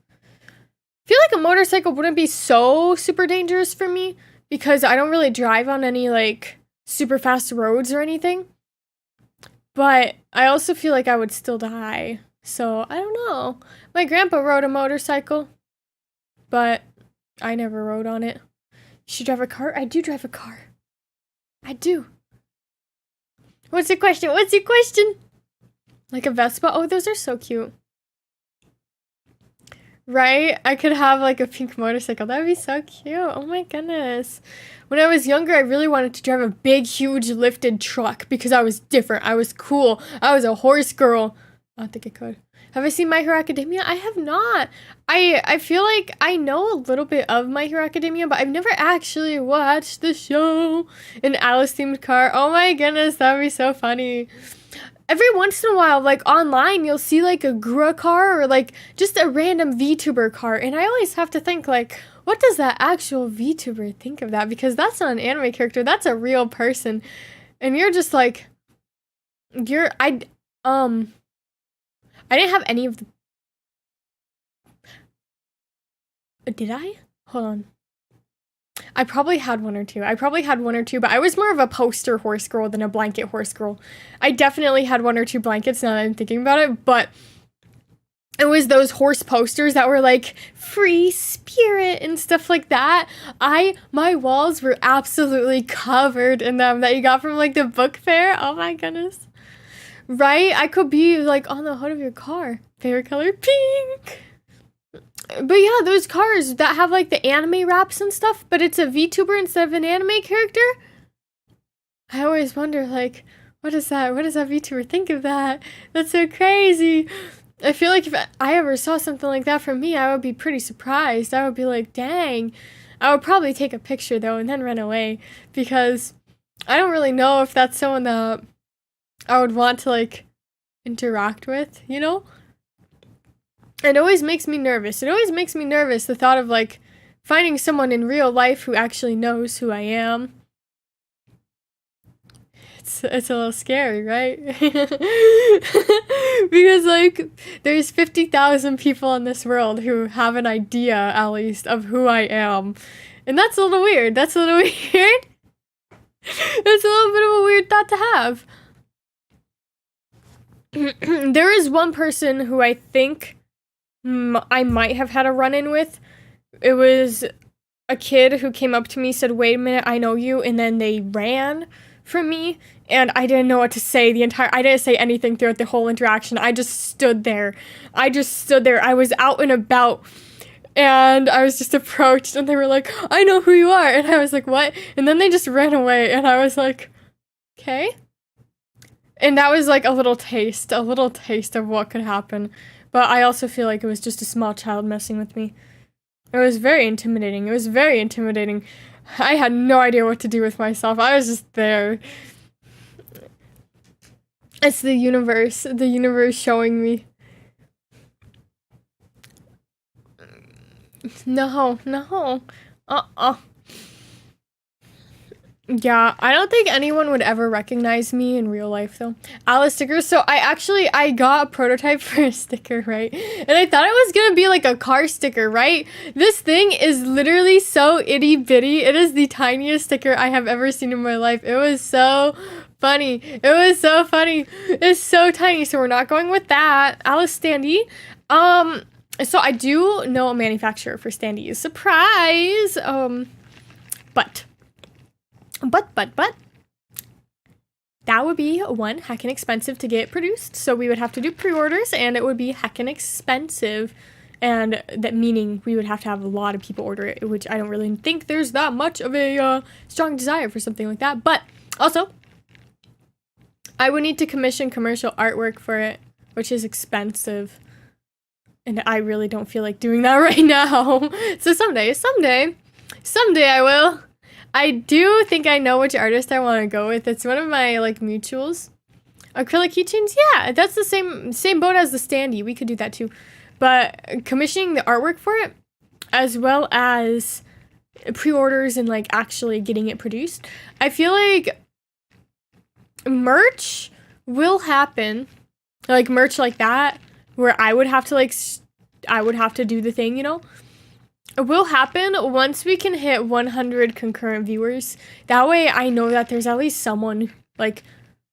I feel like a motorcycle wouldn't be so super dangerous for me because I don't really drive on any like super fast roads or anything. But I also feel like I would still die. So I don't know. My grandpa rode a motorcycle, but I never rode on it. You should drive a car? I do drive a car. I do. What's your question? What's your question? Like a Vespa? Oh, those are so cute. Right? I could have like a pink motorcycle. That would be so cute. Oh my goodness. When I was younger, I really wanted to drive a big, huge lifted truck because I was different. I was cool. I was a horse girl. I don't think I could. Have I seen My Hero Academia? I have not. I feel like I know a little bit of My Hero Academia, but I've never actually watched the show. An Alice-themed car. Oh my goodness, that would be so funny. Every once in a while, like online, you'll see like a Gura car or like just a random VTuber car. And I always have to think like, what does that actual VTuber think of that? Because that's not an anime character. That's a real person. And you're just like, I didn't have any of the... Did I? Hold on. I probably had one or two. But I was more of a poster horse girl than a blanket horse girl. I definitely had one or two blankets now that I'm thinking about it, but it was those horse posters that were like free spirit and stuff like that. My walls were absolutely covered in them that you got from like the book fair. Oh my goodness. Right? I could be like on the hood of your car. Favorite color? Pink. But yeah, those cars that have like the anime wraps and stuff, but it's a VTuber instead of an anime character. I always wonder like, what does that VTuber think of that? That's so crazy. I feel like if I ever saw something like that from me, I would be pretty surprised. I would be like, dang. I would probably take a picture though and then run away because I don't really know if that's someone that I would want to like interact with, you know? It always makes me nervous. The thought of like finding someone in real life who actually knows who I am. It's a little scary, right? Because like there's 50,000 people in this world who have an idea at least of who I am. And that's a little weird. That's a little bit of a weird thought to have. There is one person who I think I might have had a run-in with. It was a kid who came up to me, said, "Wait a minute, I know you," and then they ran from me, and I didn't know what to say I didn't say anything throughout the whole interaction. I just stood there. I was out and about, and I was just approached, and they were like, "I know who you are," and I was like, "What?" And then they just ran away, and I was like, okay. And that was like a little taste of what could happen. But I also feel like it was just a small child messing with me. It was very intimidating. I had no idea what to do with myself. I was just there. It's the universe showing me. No. Yeah, I don't think anyone would ever recognize me in real life, though. Alice stickers. So I got a prototype for a sticker, right? And I thought it was gonna be like a car sticker, right? This thing is literally so itty bitty. It is the tiniest sticker I have ever seen in my life. It was so funny. It's so tiny. So we're not going with that. Alice standee. So I do know a manufacturer for standees. Surprise. But that would be one heckin' expensive to get produced, so we would have to do pre-orders, and it would be heckin' expensive. And that meaning we would have to have a lot of people order it, which I don't really think there's that much of a strong desire for something like that. But also, I would need to commission commercial artwork for it, which is expensive. And I really don't feel like doing that right now. So someday I will. I do think I know which artist I want to go with. It's one of my like mutuals. Acrylic keychains, yeah, that's the same boat as the standee. We could do that too. But commissioning the artwork for it, as well as pre-orders and like actually getting it produced, I feel like merch will happen. Like merch like that, where I would have to do the thing, you know? It will happen once we can hit 100 concurrent viewers. That way I know that there's at least someone, like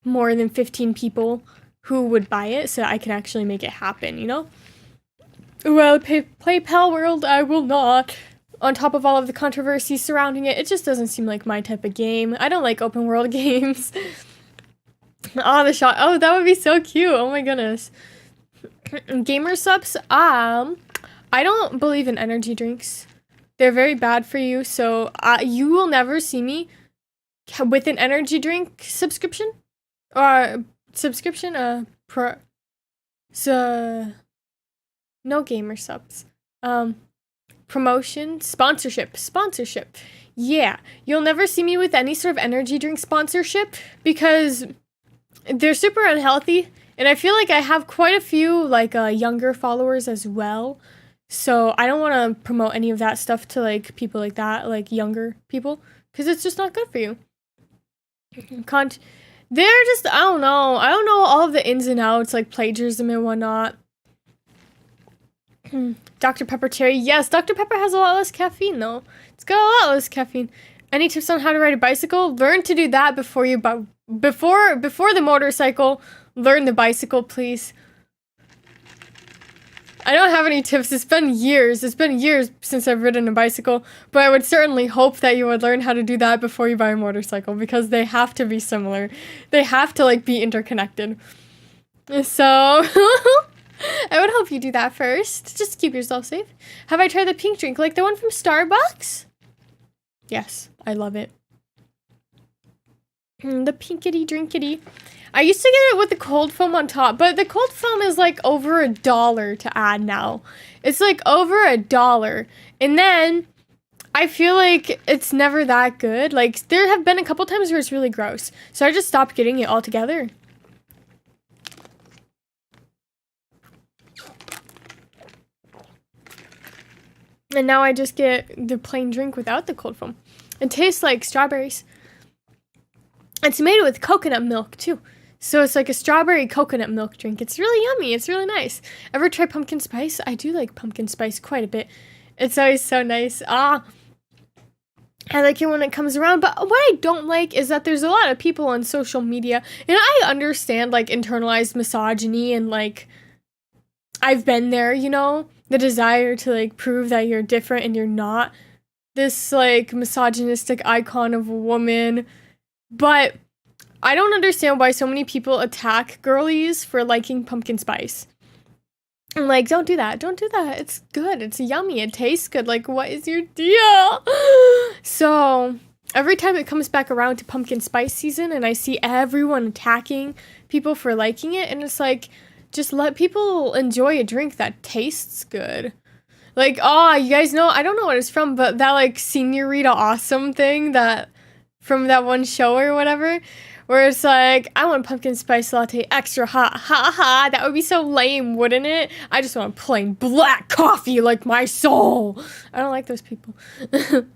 more than 15 people who would buy it, so I can actually make it happen, you know? Well, play Pal World, I will not. On top of all of the controversy surrounding it, it just doesn't seem like my type of game. I don't like open world games. Oh, the shot. Oh, that would be so cute. Oh my goodness. Gamer subs, I don't believe in energy drinks. They're very bad for you, so you will never see me with an energy drink subscription. Or subscription, no gamer subs. Promotion, sponsorship. Yeah, you'll never see me with any sort of energy drink sponsorship because they're super unhealthy. And I feel like I have quite a few like younger followers as well. So I don't want to promote any of that stuff to like people like that, like younger people, because it's just not good for you. They're just, I don't know all of the ins and outs, like plagiarism and whatnot. Dr. Pepper cherry, yes, Dr. Pepper has a lot less caffeine though. It's got a lot less caffeine. Any tips on how to ride a bicycle? Learn to do that before you before the motorcycle. Learn the bicycle, please. I don't have any tips. It's been years since I've ridden a bicycle, but I would certainly hope that you would learn how to do that before you buy a motorcycle, because they have to be similar. They have to like be interconnected. So I would hope you do that first, just to keep yourself safe. Have I tried the pink drink, like the one from Starbucks? Yes, I love it. The pinkity drinkity. I used to get it with the cold foam on top, but the cold foam is like over $1 to add now. It's like over $1. And then I feel like it's never that good. Like there have been a couple times where it's really gross. So I just stopped getting it altogether. And now I just get the plain drink without the cold foam. It tastes like strawberries. It's made with coconut milk too. So it's like a strawberry coconut milk drink. It's really yummy. It's really nice. Ever try pumpkin spice? I do like pumpkin spice quite a bit. It's always so nice. I like it when it comes around. But what I don't like is that there's a lot of people on social media. And I understand like internalized misogyny and like I've been there, you know? The desire to like prove that you're different and you're not this like misogynistic icon of a woman. But I don't understand why so many people attack girlies for liking pumpkin spice. I'm like, don't do that. Don't do that. It's good. It's yummy. It tastes good. Like, what is your deal? So every time it comes back around to pumpkin spice season and I see everyone attacking people for liking it, and it's like, just let people enjoy a drink that tastes good. Like, oh, you guys know, I don't know what it's from, but that like Senorita Awesome thing that from that one show or whatever, where it's like, I want pumpkin spice latte extra hot. Ha ha, that would be so lame, wouldn't it? I just want plain black coffee like my soul. I don't like those people. Have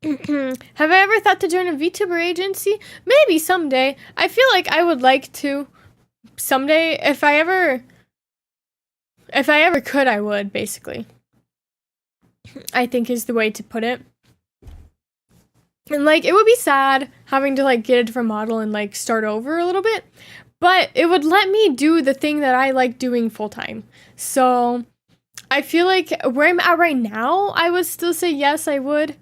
I ever thought to join a VTuber agency? Maybe someday. I feel like I would like to. Someday, if I ever could, I would, basically. I think is the way to put it. And, like, it would be sad having to, like, get a different model and, like, start over a little bit. But it would let me do the thing that I like doing full-time. So, I feel like where I'm at right now, I would still say yes, I would.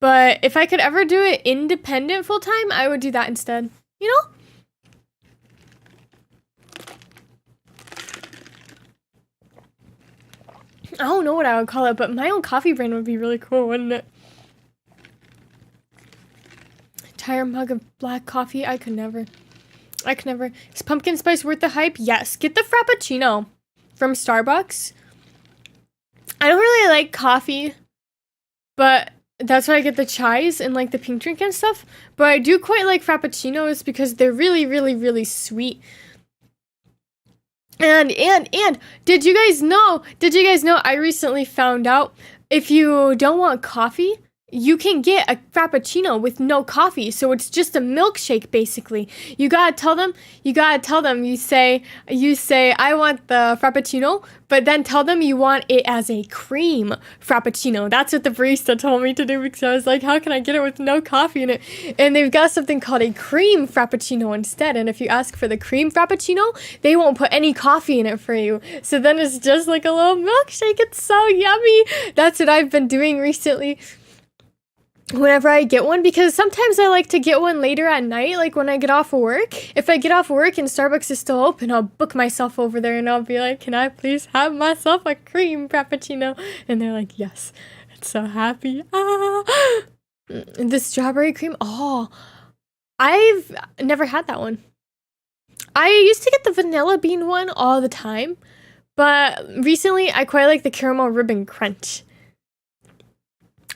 But if I could ever do it independent full-time, I would do that instead. You know? I don't know what I would call it, but my own coffee brand would be really cool, wouldn't it? Entire mug of black coffee. I could never. Is pumpkin spice worth the hype? Yes. Get the Frappuccino from Starbucks. I don't really like coffee, but that's why I get the chais and like the pink drink and stuff. But I do quite like Frappuccinos because they're really, really, really sweet. And did you guys know I recently found out if you don't want coffee, you can get a Frappuccino with no coffee. So it's just a milkshake, basically. You gotta tell them, you say, I want the Frappuccino, but then tell them you want it as a cream Frappuccino. That's what the barista told me to do, because I was like, how can I get it with no coffee in it? And they've got something called a cream Frappuccino instead. And if you ask for the cream Frappuccino, they won't put any coffee in it for you. So then it's just like a little milkshake. It's so yummy. That's what I've been doing recently whenever I get one, because sometimes I like to get one later at night, like when I get off of work. If I get off of work and Starbucks is still open, I'll book myself over there and I'll be like, can I please have myself a cream Frappuccino? And they're like, yes. It's so happy. The strawberry cream. Oh, I've never had that one. I used to get the vanilla bean one all the time, but recently I quite like the caramel ribbon crunch.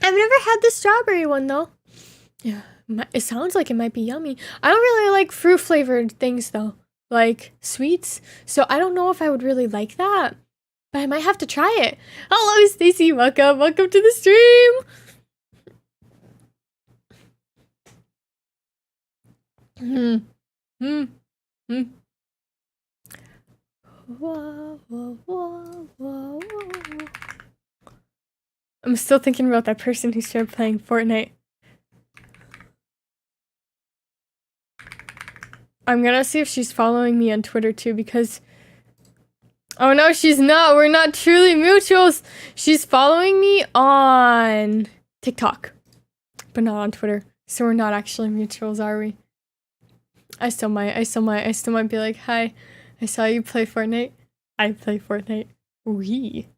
I've never had the strawberry one, though. Yeah, it sounds like it might be yummy. I don't really like fruit-flavored things, though. Like, sweets. So I don't know if I would really like that. But I might have to try it. Hello, Stacy. Welcome. Welcome to the stream. Whoa, whoa, whoa, whoa, whoa. I'm still thinking about that person who started playing Fortnite. I'm gonna see if she's following me on Twitter too, because... Oh no, she's not! We're not truly mutuals! She's following me on TikTok, but not on Twitter. So we're not actually mutuals, are we? I still might be like, hi, I saw you play Fortnite. I play Fortnite. We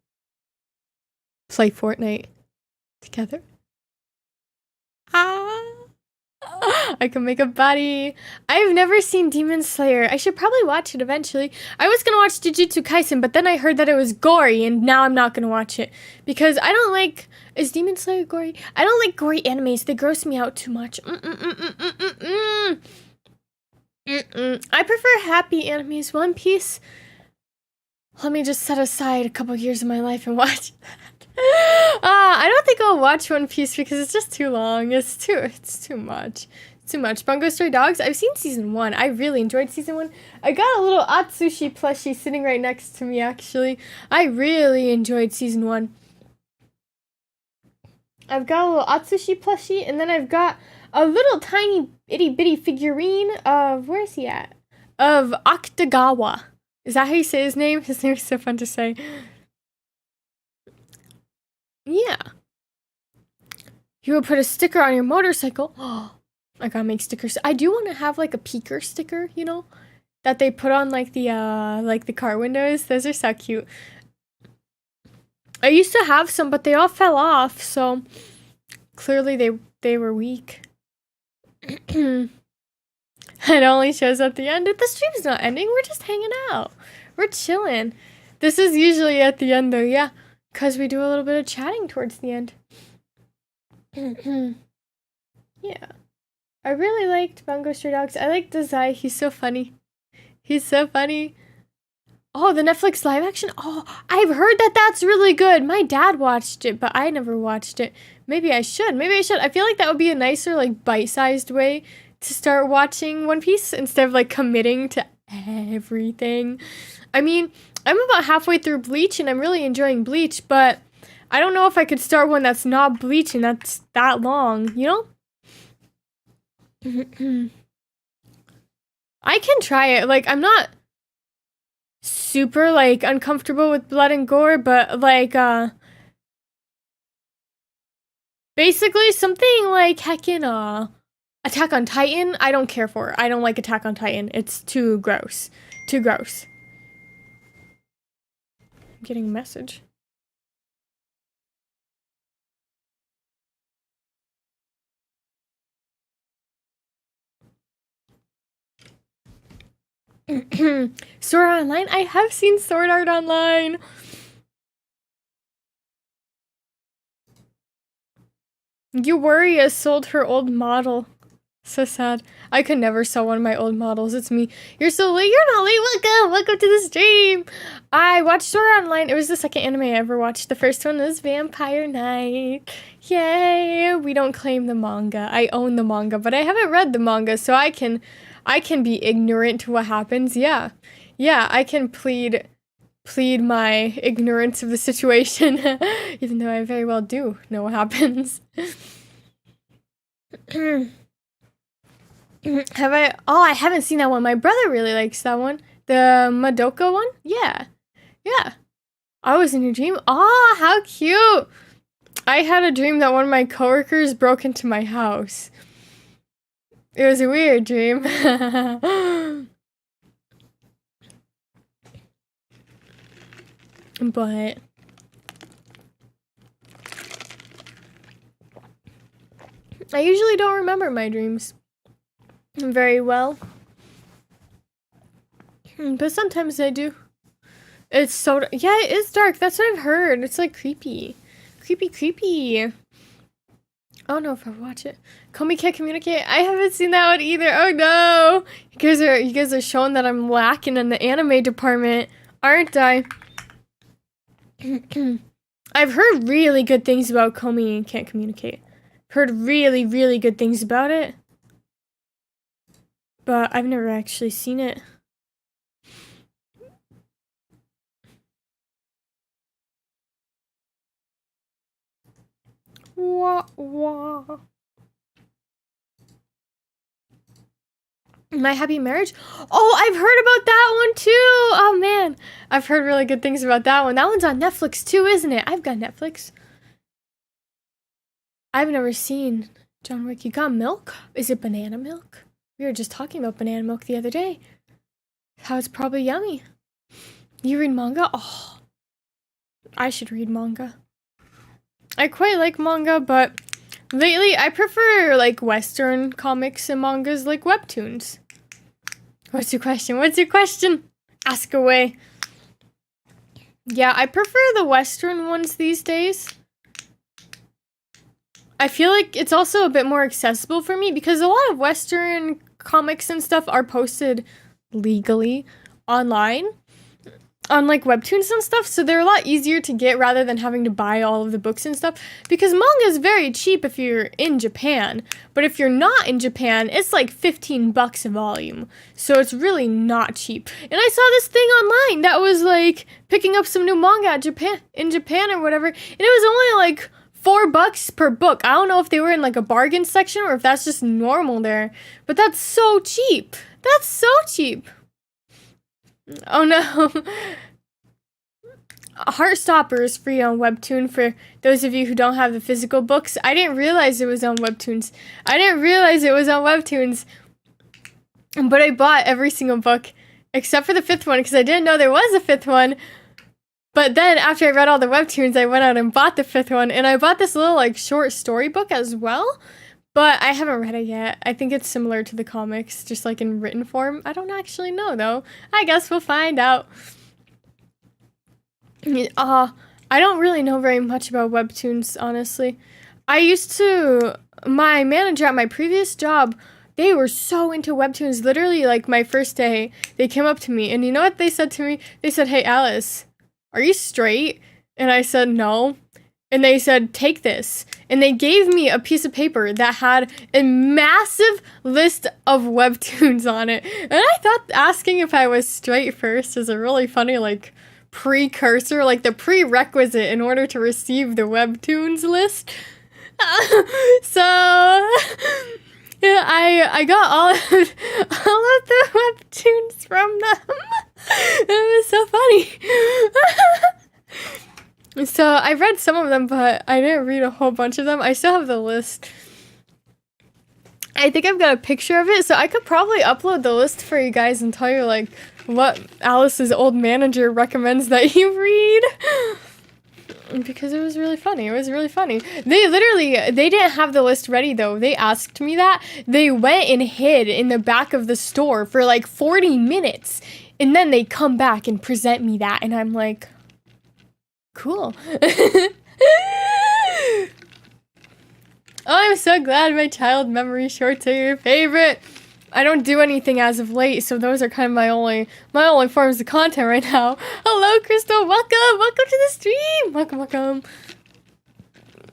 play Fortnite together. I can make a body. I've never seen Demon Slayer. I should probably watch it eventually. I was gonna watch Jujutsu Kaisen, but then I heard that it was gory, and now I'm not gonna watch it. Because I don't like... Is Demon Slayer gory? I don't like gory animes. They gross me out too much. I prefer happy animes. One Piece... Let me just set aside a couple years of my life and watch that. I don't think I'll watch One Piece because it's just too long. It's too much. It's too much. Bungo Stray Dogs. I've seen season 1. I really enjoyed season 1. I got a little Atsushi plushie sitting right next to me, actually. I really enjoyed season 1. I've got a little Atsushi plushie, and then I've got a little tiny itty bitty figurine of... Where is he at? Of Akutagawa. Is that how you say his name? His name is so fun to say. Yeah. You would put a sticker on your motorcycle. Oh, I gotta make stickers. I do want to have like a peeker sticker, you know, that they put on like the car windows. Those are so cute. I used to have some, but they all fell off. So clearly they were weak. It only shows at the end. The stream's not ending. We're just hanging out. We're chilling. This is usually at the end, though. Yeah, because we do a little bit of chatting towards the end. Yeah. I really liked Bungo Stray Dogs. I like Dazai. He's so funny. He's so funny. Oh, the Netflix live action? Oh, I've heard that that's really good. My dad watched it, but I never watched it. Maybe I should. I feel like that would be a nicer, like, bite-sized way to start watching One Piece instead of like committing to everything. I mean, I'm about halfway through Bleach and I'm really enjoying Bleach, but I don't know if I could start one that's not Bleach and that's that long, you know? I can try it. Like, I'm not super like uncomfortable with blood and gore, but like basically something like heckin' Attack on Titan, I don't care for. I don't like Attack on Titan. It's too gross. Too gross. I'm getting a message. Sword Art Online? I have seen Sword Art Online. You worry has sold her old model. So sad. I could never sell one of my old models. It's me. You're so late. You're not late. Welcome. Welcome to the stream. I watched Sword Art Online. It was the second anime I ever watched. The first one was Vampire Knight. Yay. We don't claim the manga. I own the manga, but I haven't read the manga, so I can be ignorant to what happens. Yeah. Yeah, I can plead my ignorance of the situation, even though I very well do know what happens. I haven't seen that one. My brother really likes that one. The Madoka one? Yeah. Yeah. I was in your dream? Oh, how cute. I had a dream that one of my coworkers broke into my house. It was a weird dream. But I usually don't remember my dreams very well, but sometimes I do. It's so yeah, it is dark. That's what I've heard. It's like creepy. I don't know if I watch it. Komi can't communicate. I haven't seen that one either. Oh no, you guys are showing that I'm lacking in the anime department, aren't I? I've heard really good things about Komi can't communicate. Heard really, really good things about it. But I've never actually seen it. Wah, wah. My Happy Marriage? Oh, I've heard about that one too! Oh man, I've heard really good things about that one. That one's on Netflix too, isn't it? I've got Netflix. I've never seen John Wick. You got milk? Is it banana milk? We were just talking about banana milk the other day. How it's probably yummy. You read manga? Oh, I should read manga. I quite like manga, but lately I prefer like Western comics and mangas like webtoons. What's your question? Ask away. Yeah, I prefer the Western ones these days. I feel like it's also a bit more accessible for me because a lot of Western comics and stuff are posted legally online on like webtoons and stuff, so they're a lot easier to get rather than having to buy all of the books and stuff, because manga is very cheap if you're in Japan, but if you're not in Japan, it's like $15 a volume, so it's really not cheap. And I saw this thing online that was like picking up some new manga in Japan or whatever, and it was only like $4 per book. I don't know if they were in like a bargain section or if that's just normal there, but that's so cheap. That's so cheap. Oh no. Heartstopper is free on Webtoon for those of you who don't have the physical books. I didn't realize it was on Webtoons. But I bought every single book except for the 5th one because I didn't know there was a 5th one. But then after I read all the Webtoons, I went out and bought the 5th one. And I bought this little like short story book as well. But I haven't read it yet. I think it's similar to the comics, just like in written form. I don't actually know, though. I guess we'll find out. I don't really know very much about webtoons, honestly. My manager at my previous job, they were so into webtoons. Literally, like, my first day, they came up to me, and you know what they said to me? They said, "Hey, Alice, are you straight?" And I said, "No." And they said, "Take this." And they gave me a piece of paper that had a massive list of webtoons on it. And I thought asking if I was straight first is a really funny, like, precursor, like the prerequisite in order to receive the webtoons list. So, yeah, I got all of the webtoons from them. And it was so funny. So I read some of them, but I didn't read a whole bunch of them. I still have the list. I think I've got a picture of it, so I could probably upload the list for you guys and tell you, like, what Alice's old manager recommends that you read. Because it was really funny. They didn't have the list ready, though. They asked me that. They went and hid in the back of the store for, like, 40 minutes. And then they come back and present me that, and I'm like, cool. Oh, I'm so glad my child memory shorts are your favorite. I don't do anything as of late, so those are kind of my only forms of content right now. Hello, Crystal. Welcome to the stream. Welcome.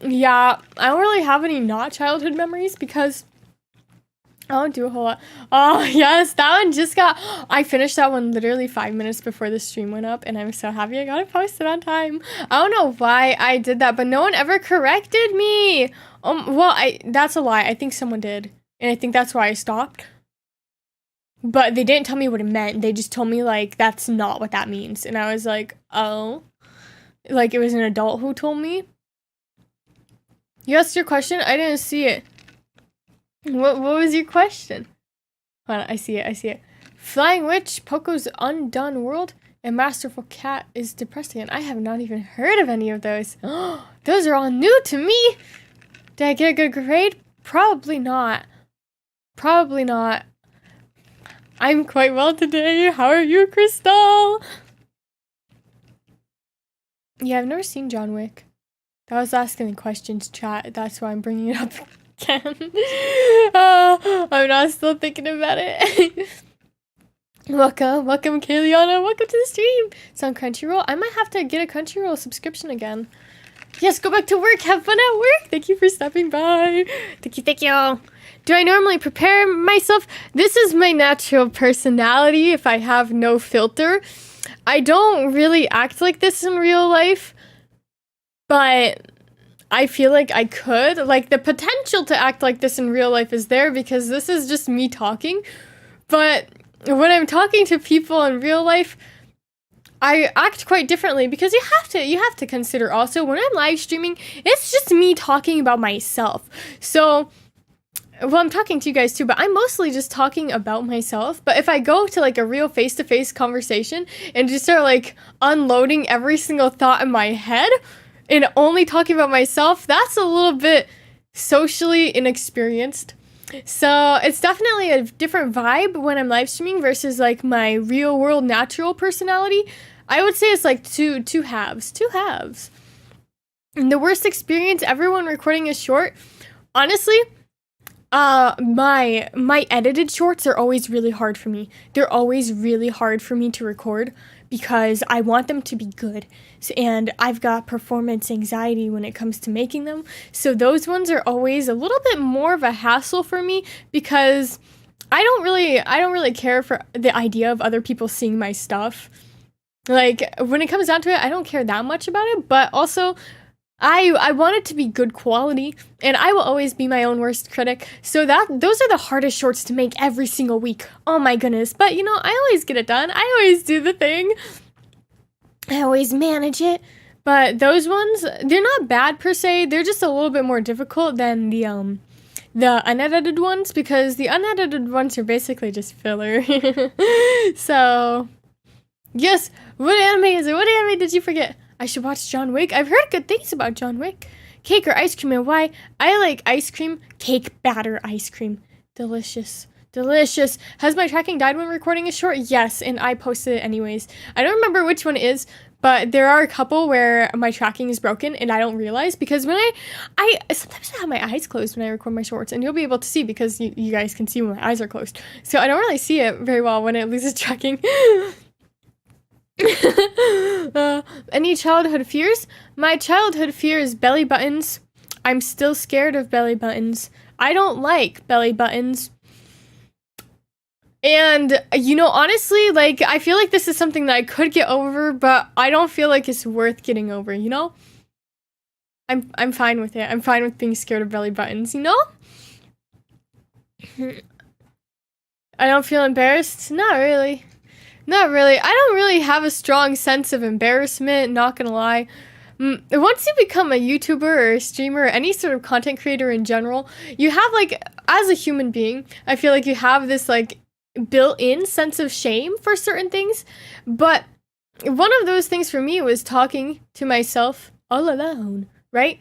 Yeah, I don't really have any not childhood memories because I don't do a whole lot. Oh, yes, that one just got... I finished that one literally 5 minutes before the stream went up, and I'm so happy I got it posted on time. I don't know why I did that, but no one ever corrected me. Well, that's a lie. I think someone did, and I think that's why I stopped. But they didn't tell me what it meant. They just told me, like, that's not what that means. And I was like, oh. Like, it was an adult who told me. You asked your question? I didn't see it. What was your question? Hold on, I see it. Flying Witch, Poco's Undone World, and Masterful Cat is depressing. And I have not even heard of any of those. Those are all new to me. Did I get a good grade? Probably not. I'm quite well today. How are you, Crystal? Yeah, I've never seen John Wick. I was asking the questions, chat. That's why I'm bringing it up again. I'm not still thinking about it. Welcome, Kayliana. Welcome to the stream. It's on Crunchyroll. I might have to get a Crunchyroll subscription again. Yes, go back to work. Have fun at work. Thank you for stopping by. Thank you. Do I normally prepare myself? This is my natural personality if I have no filter. I don't really act like this in real life, but I feel like I could. Like, the potential to act like this in real life is there because this is just me talking. But when I'm talking to people in real life, I act quite differently because you have to consider also when I'm live streaming, it's just me talking about myself. So, well, I'm talking to you guys too, but I'm mostly just talking about myself. But if I go to like a real face-to-face conversation and just start like unloading every single thought in my head and only talking about myself, that's a little bit socially inexperienced. So it's definitely a different vibe when I'm live streaming versus like my real world natural personality. I would say it's like two halves. And the worst experience ever when recording a short, honestly, my edited shorts are always really hard for me. They're always really hard for me to record because I want them to be good. And I've got performance anxiety when it comes to making them. So those ones are always a little bit more of a hassle for me because I don't really care for the idea of other people seeing my stuff. Like, when it comes down to it, I don't care that much about it, but also I want it to be good quality, and I will always be my own worst critic. So those are the hardest shorts to make every single week. Oh my goodness. But you know, I always get it done. I always do the thing. I always manage it. But those ones, they're not bad per se. They're just a little bit more difficult than the unedited ones, because the unedited ones are basically just filler. So, yes, what anime is it? What anime did you forget? I should watch John Wick. I've heard good things about John Wick. Cake or ice cream and why? I like ice cream. Cake batter ice cream. Delicious. Has my tracking died when recording a short? Yes, and I posted it anyways. I don't remember which one it is, but there are a couple where my tracking is broken and I don't realize because when I sometimes I have my eyes closed when I record my shorts, and you'll be able to see because you guys can see when my eyes are closed. So I don't really see it very well when it loses tracking. Any childhood fears? My childhood fear is belly buttons. I'm still scared of belly buttons. I don't like belly buttons. And, you know, honestly, like, I feel like this is something that I could get over, but I don't feel like it's worth getting over, you know? I'm fine with it. I'm fine with being scared of belly buttons, you know? I don't feel embarrassed? Not really. I don't really have a strong sense of embarrassment, not gonna lie. Once you become a YouTuber or a streamer or any sort of content creator in general, you have, like, as a human being, I feel like you have this, like, built-in sense of shame for certain things. But one of those things for me was talking to myself all alone, right?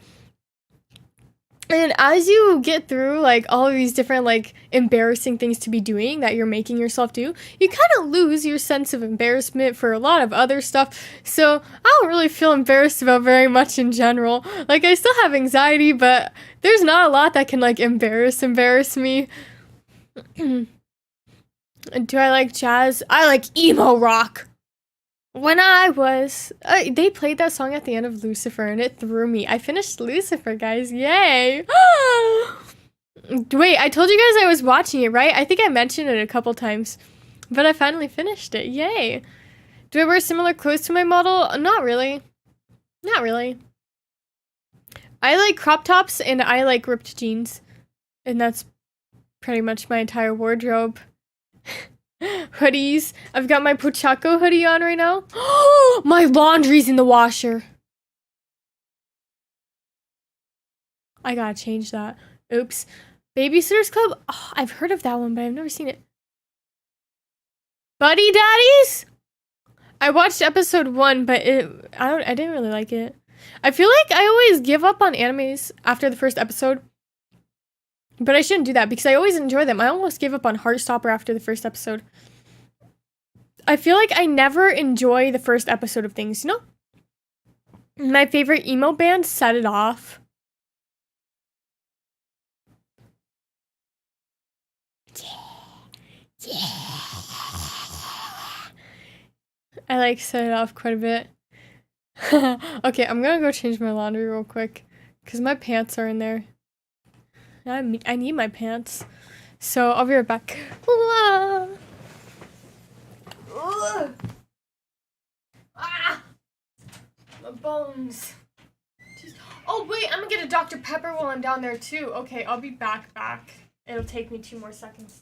And as you get through like all of these different like embarrassing things to be doing that you're making yourself do, you kind of lose your sense of embarrassment for a lot of other stuff. So I don't really feel embarrassed about very much in general. Like I still have anxiety, but there's not a lot that can like embarrass me. Do I like jazz? I like emo rock. When they played that song at the end of Lucifer and it threw me. I finished Lucifer, guys. Yay. Wait, I told you guys I was watching it, right? I think I mentioned it a couple times, but I finally finished it. Yay. Do I wear similar clothes to my model? Not really. Not really. I like crop tops and I like ripped jeans, and that's pretty much my entire wardrobe. Hoodies. I've got my Pochaco hoodie on right now. My laundry's in the washer. I gotta change that. Oops. Babysitters Club? Oh, I've heard of that one, but I've never seen it. Buddy Daddies? I watched episode 1, but I didn't really like it. I feel like I always give up on animes after the first episode. But I shouldn't do that because I always enjoy them. I almost gave up on Heartstopper after the first episode. I feel like I never enjoy the first episode of things, you know? My favorite emo band, Set It Off. Yeah. I like Set It Off quite a bit. Okay, I'm gonna go change my laundry real quick because my pants are in there. I need my pants. So I'll be right back. Ah! My bones. Jeez. Oh wait, I'm gonna get a Dr. Pepper while I'm down there too. Okay, I'll be back. It'll take me 2 more seconds.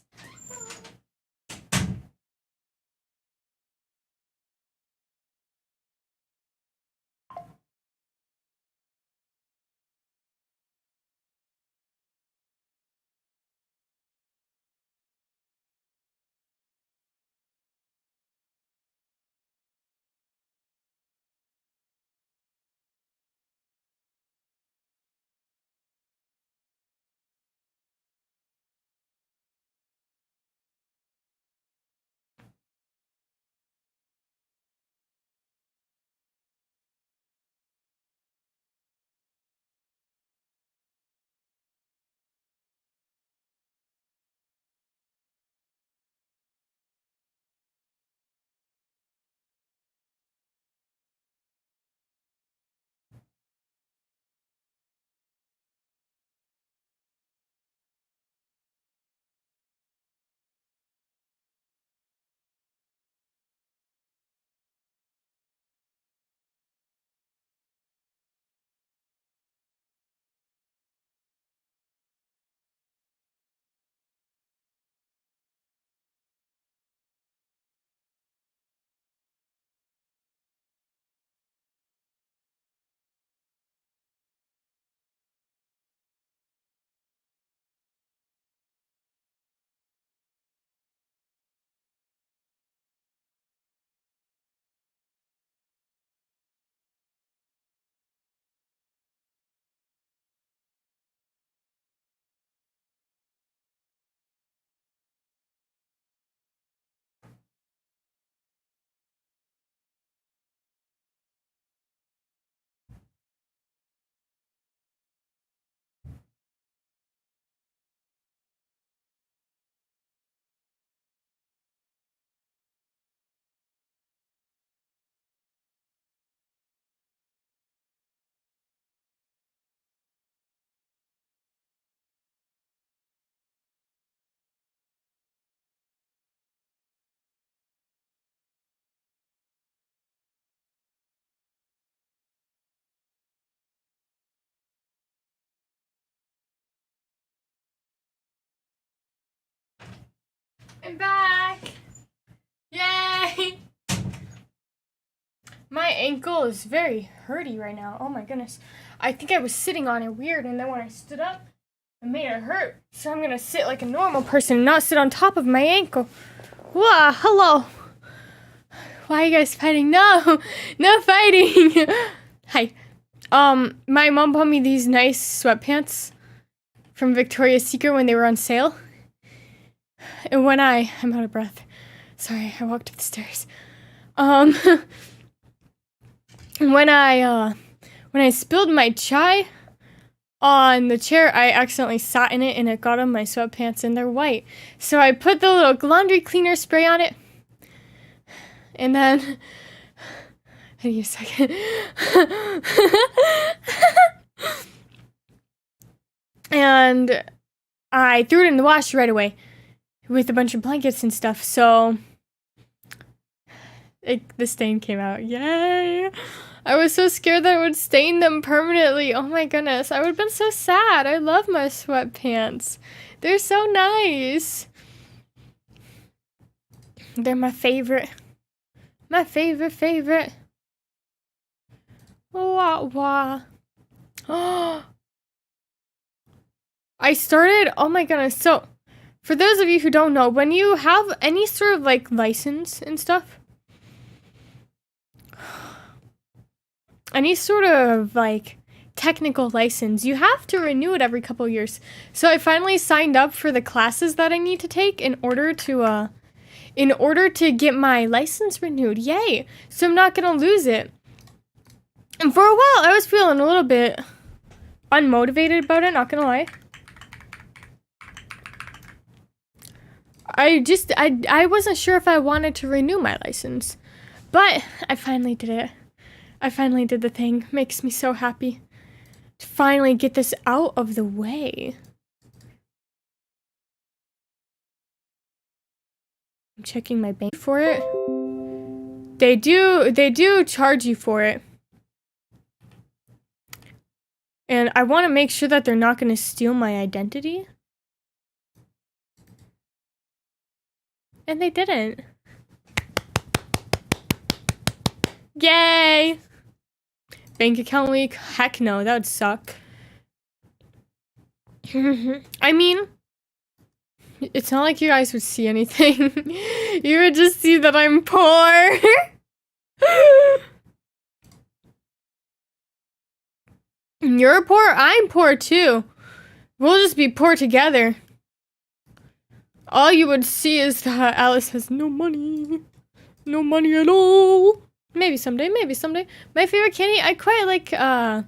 I'm back! Yay! My ankle is very hurty right now. Oh my goodness. I think I was sitting on it weird, and then when I stood up, it made it hurt. So I'm gonna sit like a normal person and not sit on top of my ankle. Whoa, hello. Why are you guys fighting? No! No fighting! Hi. My mom bought me these nice sweatpants. from Victoria's Secret when they were on sale. And when I'm out of breath. Sorry, I walked up the stairs. When I spilled my chai on the chair, I accidentally sat in it and it got on my sweatpants and they're white. So I put the little laundry cleaner spray on it. And then, I need a second. And I threw it in the wash right away with a bunch of blankets and stuff. So the stain came out. Yay! I was so scared that it would stain them permanently. Oh my goodness. I would have been so sad. I love my sweatpants. They're so nice. They're my favorite. My favorite. Wah wah. Oh. I started, oh my goodness. So, for those of you who don't know, when you have any sort of like license and stuff, any sort of like technical license, you have to renew it every couple years. So I finally signed up for the classes that I need to take in order to get my license renewed. Yay! So I'm not gonna lose it. And for a while, I was feeling a little bit unmotivated about it, not gonna lie. I wasn't sure if I wanted to renew my license, but I finally did it. I finally did the thing. Makes me so happy to finally get this out of the way. I'm checking my bank for it. They do charge you for it. And I want to make sure that they're not going to steal my identity. And they didn't. Yay! Bank account leak? Heck no, that would suck. I mean, it's not like you guys would see anything. You would just see that I'm poor. You're poor, I'm poor too. We'll just be poor together. All you would see is that Alice has no money. No money at all. Maybe someday, maybe someday. My favorite candy, I quite like, can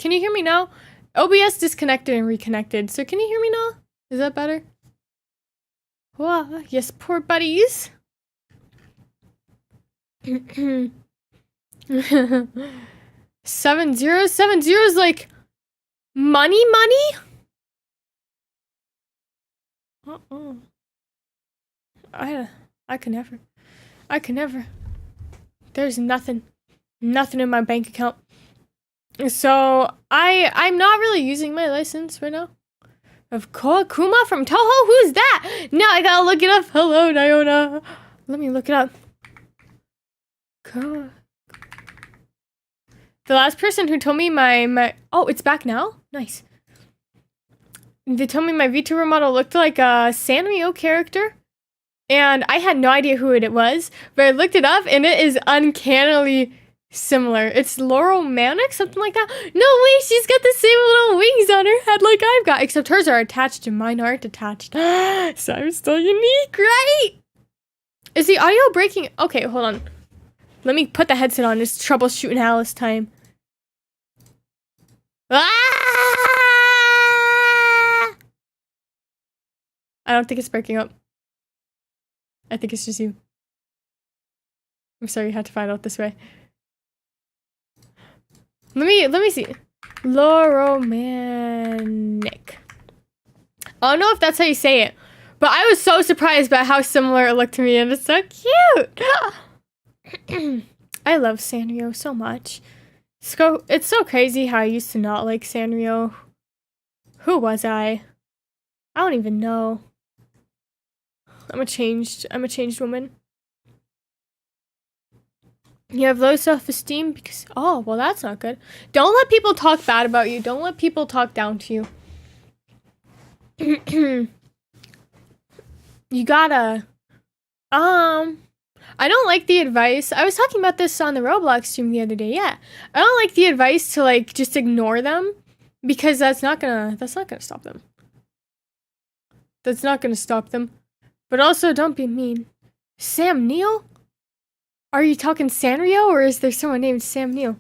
you hear me now? OBS disconnected and reconnected, so can you hear me now? Is that better? Wow, yes, poor buddies. 7070 is like money. I can never. There's nothing in my bank account. So I'm not really using my license right now. Of course, Kuma from Toho. Who's that? Now I gotta look it up. Hello, Niona. Let me look it up. The last person who told me my oh, it's back now? Nice. They told me my VTuber model looked like a Sanrio character. And I had no idea who it was, but I looked it up and it is uncannily similar. It's Laurel Manic, something like that. No way, she's got the same little wings on her head like I've got, except hers are attached and mine aren't attached. So I'm still unique, right? Is the audio breaking? Okay, hold on. Let me put the headset on. It's troubleshooting Alice time. Ah! I don't think it's breaking up. I think it's just you. I'm sorry you had to find out this way. Let me see. Loromanic. I don't know if that's how you say it, but I was so surprised by how similar it looked to me, and it's so cute. I love Sanrio so much. It's so crazy how I used to not like Sanrio. Who was I? I don't even know. I'm a changed woman. You have low self-esteem because, oh, well, that's not good. Don't let people talk bad about you. Don't let people talk down to you. You gotta, I don't like the advice. I was talking about this on the Roblox stream the other day. Yeah. I don't like the advice to, like, just ignore them Because that's not gonna stop them. That's not gonna stop them. But also, don't be mean. Sam Neill? Are you talking Sanrio, or is there someone named Sam Neill?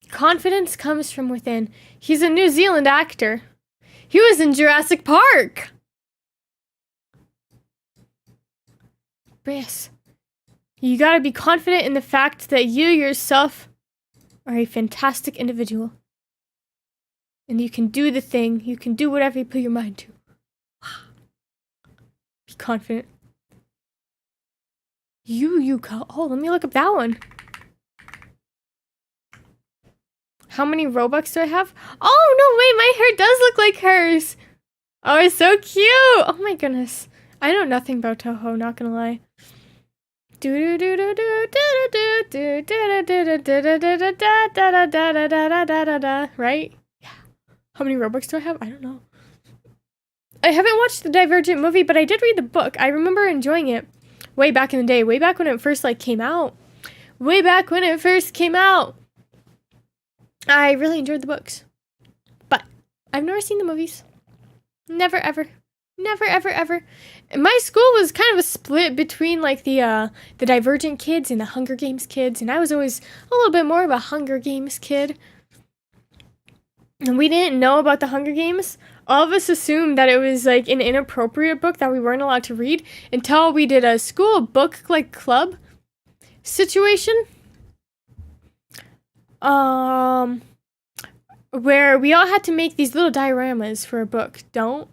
Confidence comes from within. He's a New Zealand actor. He was in Jurassic Park! Yes. You gotta be confident in the fact that you yourself are a fantastic individual. And you can do the thing. You can do whatever you put your mind to. Be confident. Oh, let me look up that one. How many Robux do I have? Oh, no, wait, my hair does look like hers. Oh, it's so cute. Oh my goodness. I know nothing about Toho, not gonna lie. Right? Yeah. How many Robux do I have? I don't know. I haven't watched the Divergent movie, but I did read the book. I remember enjoying it way back in the day, way back when it first came out. Way back when it first came out. I really enjoyed the books. But I've never seen the movies. Never ever. Never ever ever. My school was kind of a split between the Divergent kids and the Hunger Games kids, and I was always a little bit more of a Hunger Games kid. And we didn't know about the Hunger Games. All of us assumed that it was an inappropriate book that we weren't allowed to read until we did a school book club situation. Where we all had to make these little dioramas for a book. Don't?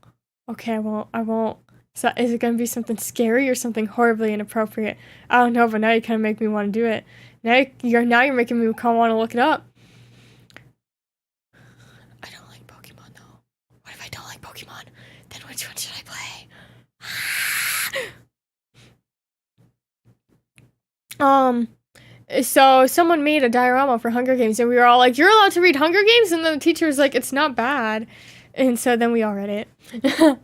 Okay, I won't. So is it gonna be something scary or something horribly inappropriate? I don't know, but now you kind of make me want to do it. Now you're making me kind of want to look it up. I don't like Pokemon though. What if I don't like Pokemon? Then which one should I play? So someone made a diorama for Hunger Games, and we were all like, "You're allowed to read Hunger Games," and the teacher was like, "It's not bad," and so then we all read it. I'm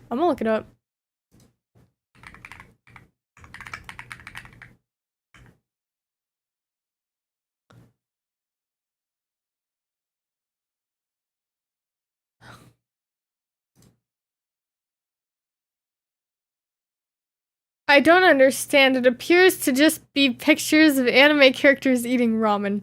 gonna look it up. I don't understand. It appears to just be pictures of anime characters eating ramen.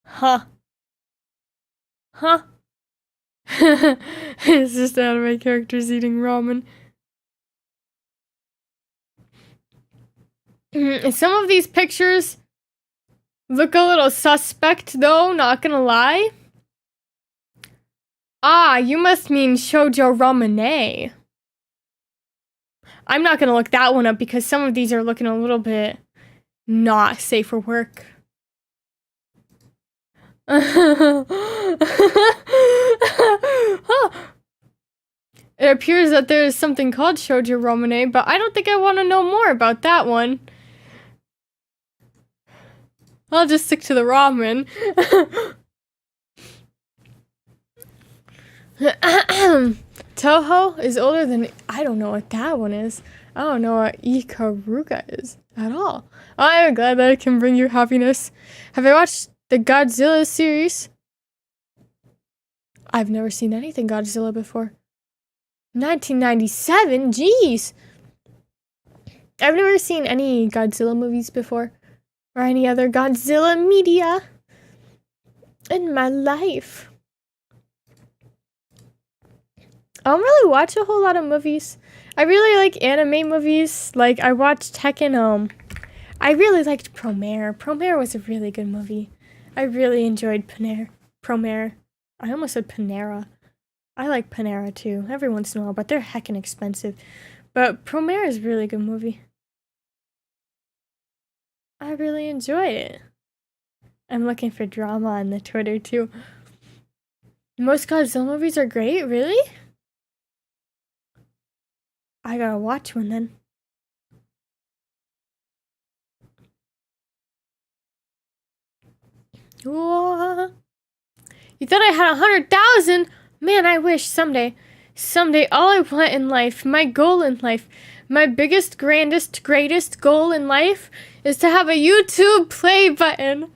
Huh. Huh. It's just anime characters eating ramen. Some of these pictures look a little suspect, though, not gonna lie. Ah, you must mean Shoujo Ramune. I'm not gonna look that one up because some of these are looking a little bit not safe for work. It appears that there is something called Shoujo Ramune, but I don't think I want to know more about that one. I'll just stick to the ramen. Toho is older than... I don't know what that one is. I don't know what Ikaruga is at all. I'm glad that it can bring you happiness. Have you watched the Godzilla series? I've never seen anything Godzilla before. 1997? Jeez! I've never seen any Godzilla movies before. Or any other Godzilla media in my life. I don't really watch a whole lot of movies. I really like anime movies. I watched Tekken. I really liked Promare. Promare was a really good movie. I really enjoyed Promare. I almost said Panera. I like Panera too, every once in a while, but they're heckin' expensive. But Promare is a really good movie. I really enjoyed it. I'm looking for drama on the Twitter too. Most Godzilla movies are great, really? I gotta watch one then. Whoa. You thought I had 100,000? Man, I wish someday, all I want in life, my goal in life, my biggest, grandest, greatest goal in life is to have a YouTube play button. And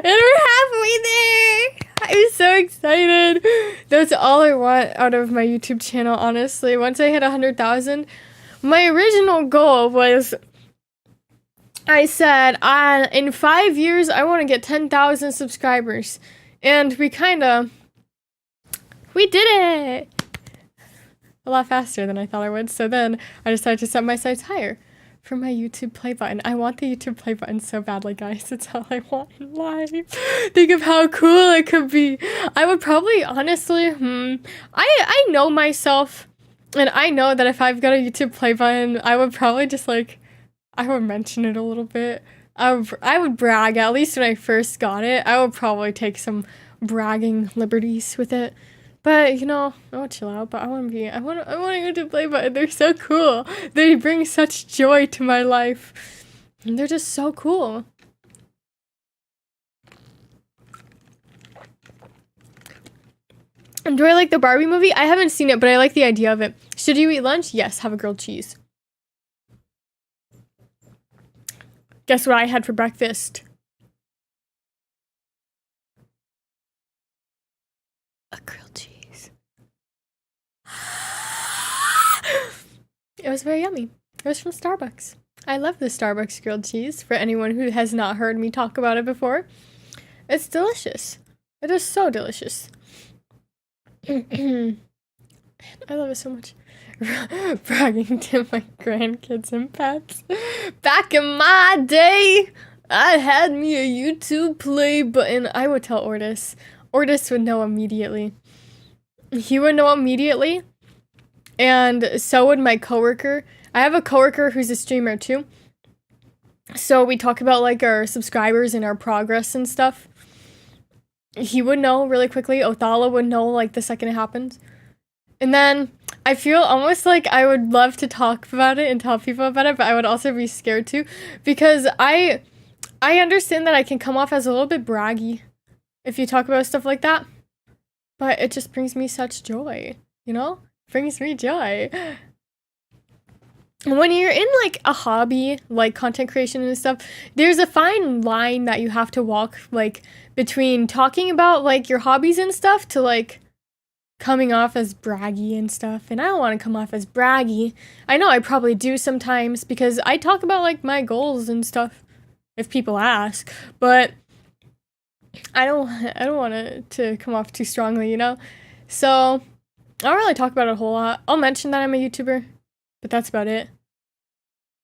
we're halfway there. I'm so excited. That's all I want out of my YouTube channel, honestly. Once I hit 100,000, my original goal was, I said, in 5 years, I want to get 10,000 subscribers. And we did it! A lot faster than I thought I would. So then I decided to set my sights higher for my YouTube play button. I want the YouTube play button so badly, guys. It's all I want in life. Think of how cool it could be. I would probably, honestly, I know myself, and I know that if I've got a YouTube play button, I would probably just I would mention it a little bit. I would brag, at least when I first got it. I would probably take some bragging liberties with it. But, you know, I want to chill out, but I want a YouTube play button. They're so cool. They bring such joy to my life. And they're just so cool. And do I like the Barbie movie? I haven't seen it, but I like the idea of it. Should you eat lunch? Yes, have a grilled cheese. Guess what I had for breakfast? A grilled cheese. It was very yummy. It was from Starbucks. I love the Starbucks grilled cheese, for anyone who has not heard me talk about it before. It's delicious. It is so delicious. I love it so much. Bragging to my grandkids and pets. Back in my day, I had me a YouTube play button. I would tell Ortis. Ortis would know immediately. He would know immediately. And so would my coworker. I have a coworker who's a streamer too. So we talk about our subscribers and our progress and stuff. He would know really quickly. Othala would know the second it happens. And then I feel almost like I would love to talk about it and tell people about it, but I would also be scared too, because I understand that I can come off as a little bit braggy if you talk about stuff like that, but it just brings me such joy, you know? Brings me joy. When you're in a hobby, content creation and stuff, there's a fine line that you have to walk, between talking about your hobbies and stuff to coming off as braggy and stuff. And I don't want to come off as braggy. I know I probably do sometimes, because I talk about my goals and stuff if people ask, but I don't want it to come off too strongly, you know? So I don't really talk about it a whole lot. I'll mention that I'm a YouTuber, but that's about it.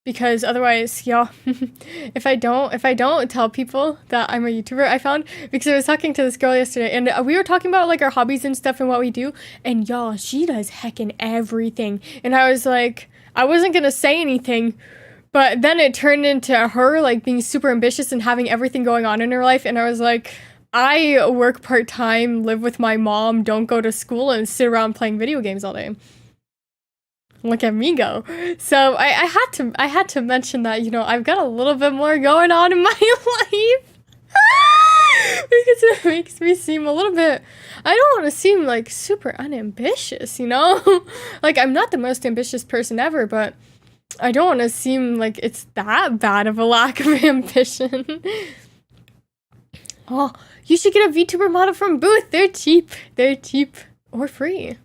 Because otherwise, y'all, if I don't tell people that I'm a YouTuber, I found, because I was talking to this girl yesterday, and we were talking about our hobbies and stuff and what we do, and y'all, she does heckin' everything. And I was I wasn't gonna say anything, but then it turned into her being super ambitious and having everything going on in her life, and I was I work part-time, live with my mom, don't go to school, and sit around playing video games all day. Look at me go. So I had to mention that, I've got a little bit more going on in my life. Because it makes me seem a little bit, I don't want to seem super unambitious, I'm not the most ambitious person ever, but I don't want to seem it's that bad of a lack of ambition. Oh, you should get a VTuber model from Booth. They're cheap. Or free.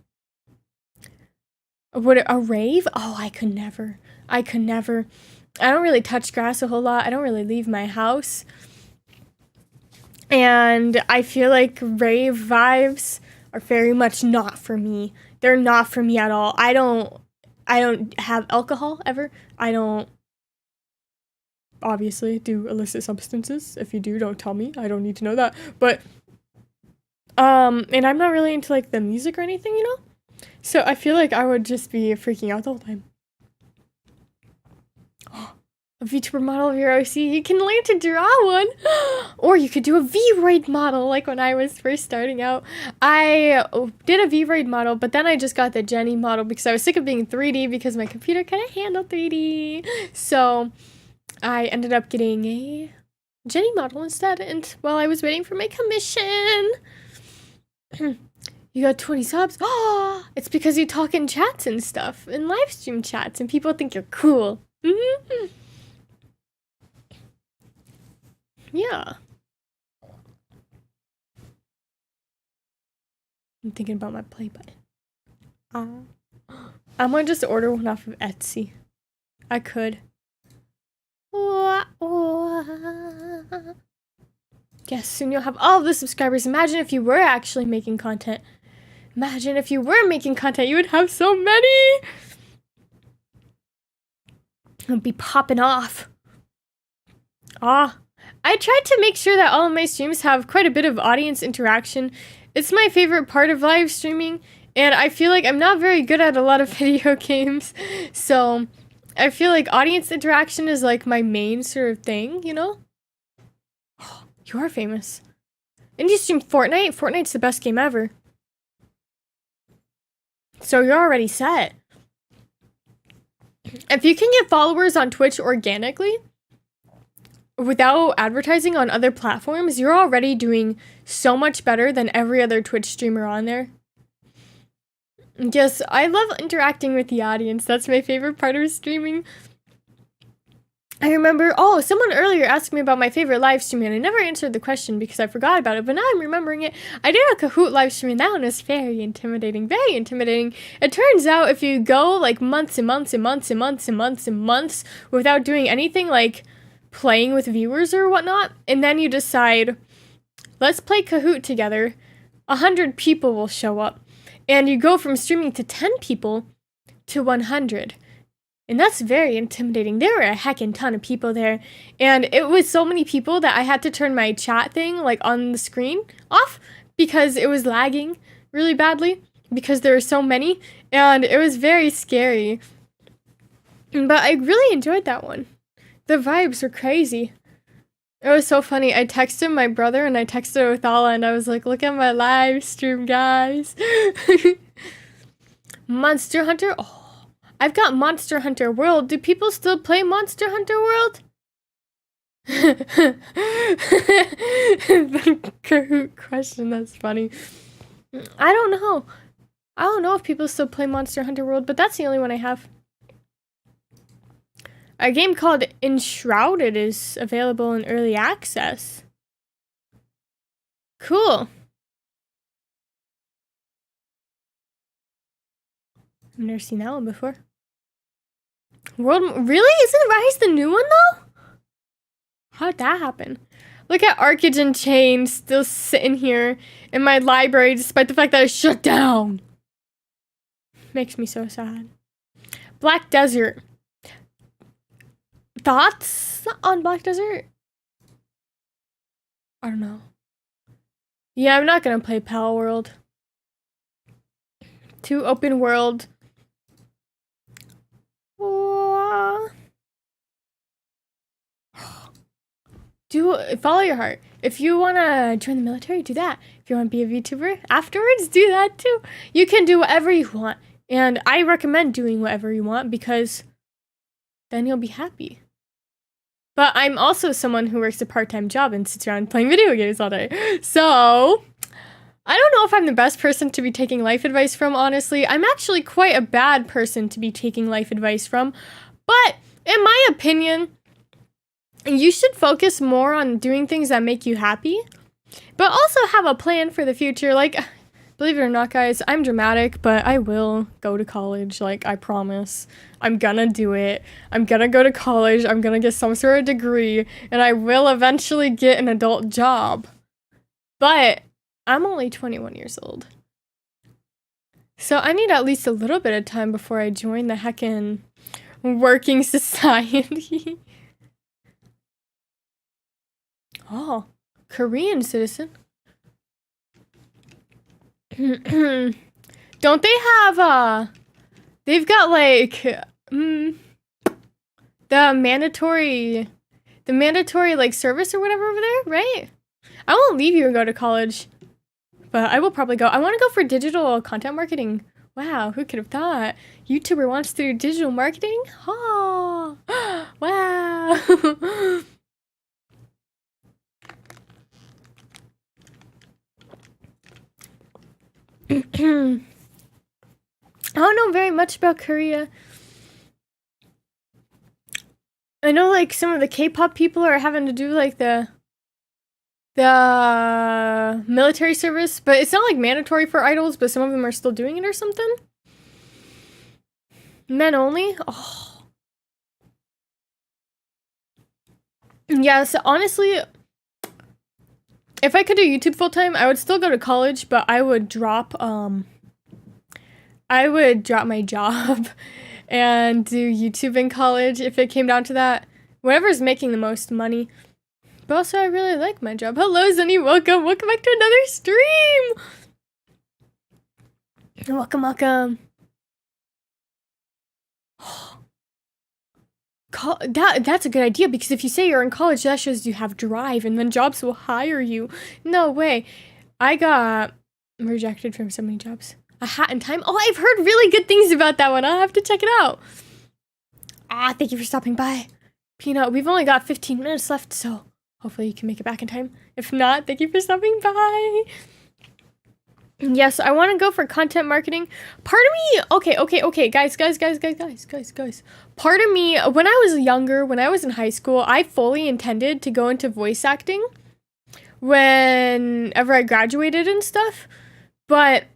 Would a rave? Oh, I could never. I don't really touch grass a whole lot. I don't really leave my house. And I feel rave vibes are very much not for me. They're not for me at all. I don't have alcohol ever. I don't obviously do illicit substances. If you do, don't tell me. I don't need to know that. But and I'm not really into the music or anything, So I feel I would just be freaking out the whole time. A VTuber model of your OC. You can learn to draw one. Or you could do a V-Roid model when I was first starting out. I did a V-Roid model, but then I just got the Jenny model because I was sick of being 3D because my computer couldn't handle 3D. So I ended up getting a Jenny model instead, and while I was waiting for my commission. You got 20 subs? Oh, it's because you talk in chats and stuff, in live stream chats, and people think you're cool. Mm-hmm. Yeah. I'm thinking about my play button. I'm gonna just order one off of Etsy. I could. Yes, soon you'll have all of the subscribers. Imagine if you were actually making content. Imagine if you were making content, you would have so many. It would be popping off. I tried to make sure that all of my streams have quite a bit of audience interaction. It's my favorite part of live streaming, and I feel like I'm not very good at a lot of video games. So I feel like audience interaction is like my main sort of thing, you know? Oh, you're famous. And you stream Fortnite? Fortnite's the best game ever. So you're already set. If you can get followers on Twitch organically, without advertising on other platforms, you're already doing so much better than every other Twitch streamer on there. Yes, I love interacting with the audience. That's my favorite part of streaming. I remember, someone earlier asked me about my favorite live stream, and I never answered the question because I forgot about it, but now I'm remembering it. I did a Kahoot live stream, and that one was very intimidating, very intimidating. It turns out if you go like months and months and months and months and months and months without doing anything like playing with viewers or whatnot, and then you decide, let's play Kahoot together, 100 people will show up. And you go from streaming to 10 people to 100. And that's very intimidating. There were a heckin' ton of people there. And it was so many people that I had to turn my chat thing, like, on the screen off because it was lagging really badly because there were so many. And it was very scary. But I really enjoyed that one. The vibes were crazy. It was so funny. I texted my brother and I texted Othala and I was like, look at my live stream, guys. Monster Hunter? Oh, I've got Monster Hunter World. Do people still play Monster Hunter World? The Kahoot question, that's funny. I don't know. I don't know if people still play Monster Hunter World, but that's the only one I have. A game called Enshrouded is available in early access. Cool. I've never seen that one before. Really? Isn't Rise the new one though? How'd that happen? Look at Arcade Chain still sitting here in my library despite the fact that it's shut down. Makes me so sad. Black Desert. Thoughts on Black Desert? I don't know. Yeah, I'm not gonna play Pal World. Too open world. Follow your heart. If you wanna join the military, do that. If you wanna be a VTuber afterwards, do that too. You can do whatever you want. And I recommend doing whatever you want because then you'll be happy. But I'm also someone who works a part-time job and sits around playing video games all day. So, I don't know if I'm the best person to be taking life advice from, honestly. I'm actually quite a bad person to be taking life advice from. But, in my opinion, you should focus more on doing things that make you happy. But also have a plan for the future. Like, believe it or not, guys, I'm dramatic, but I will go to college, like, I promise. I'm gonna do it. I'm gonna go to college, I'm gonna get some sort of degree, and I will eventually get an adult job. But I'm only 21 years old. So I need at least a little bit of time before I join the heckin' working society. Oh, Korean citizen. Don't they have, they've got, like, the mandatory, like, service or whatever over there, right? I won't leave you and go to college, but I will probably go. I want to go for digital content marketing. Wow, who could have thought? YouTuber wants to do digital marketing? Oh, wow. I don't know very much about Korea. I know like some of the K-pop people are having to do like the military service, but it's not like mandatory for idols, but some of them are still doing it or something. Men only? Oh. Yeah, so honestly, if I could do YouTube full time, I would still go to college, but I would drop my job and do YouTube in college if it came down to that. Whatever's making the most money. But also, I really like my job. Hello, Zenny. Welcome. Welcome back to another stream. Welcome, welcome. That's a good idea, because if you say you're in college, that shows you have drive, and then jobs will hire you. No way. I got rejected from so many jobs. A Hat in Time? Oh, I've heard really good things about that one. I'll have to check it out. Thank you for stopping by. Peanut, we've only got 15 minutes left, so hopefully you can make it back in time. If not, thank you for stopping by. Yes, I want to go for content marketing. Part of me, okay, guys. Part of me, when I was younger, when I was in high school, I fully intended to go into voice acting whenever I graduated and stuff. But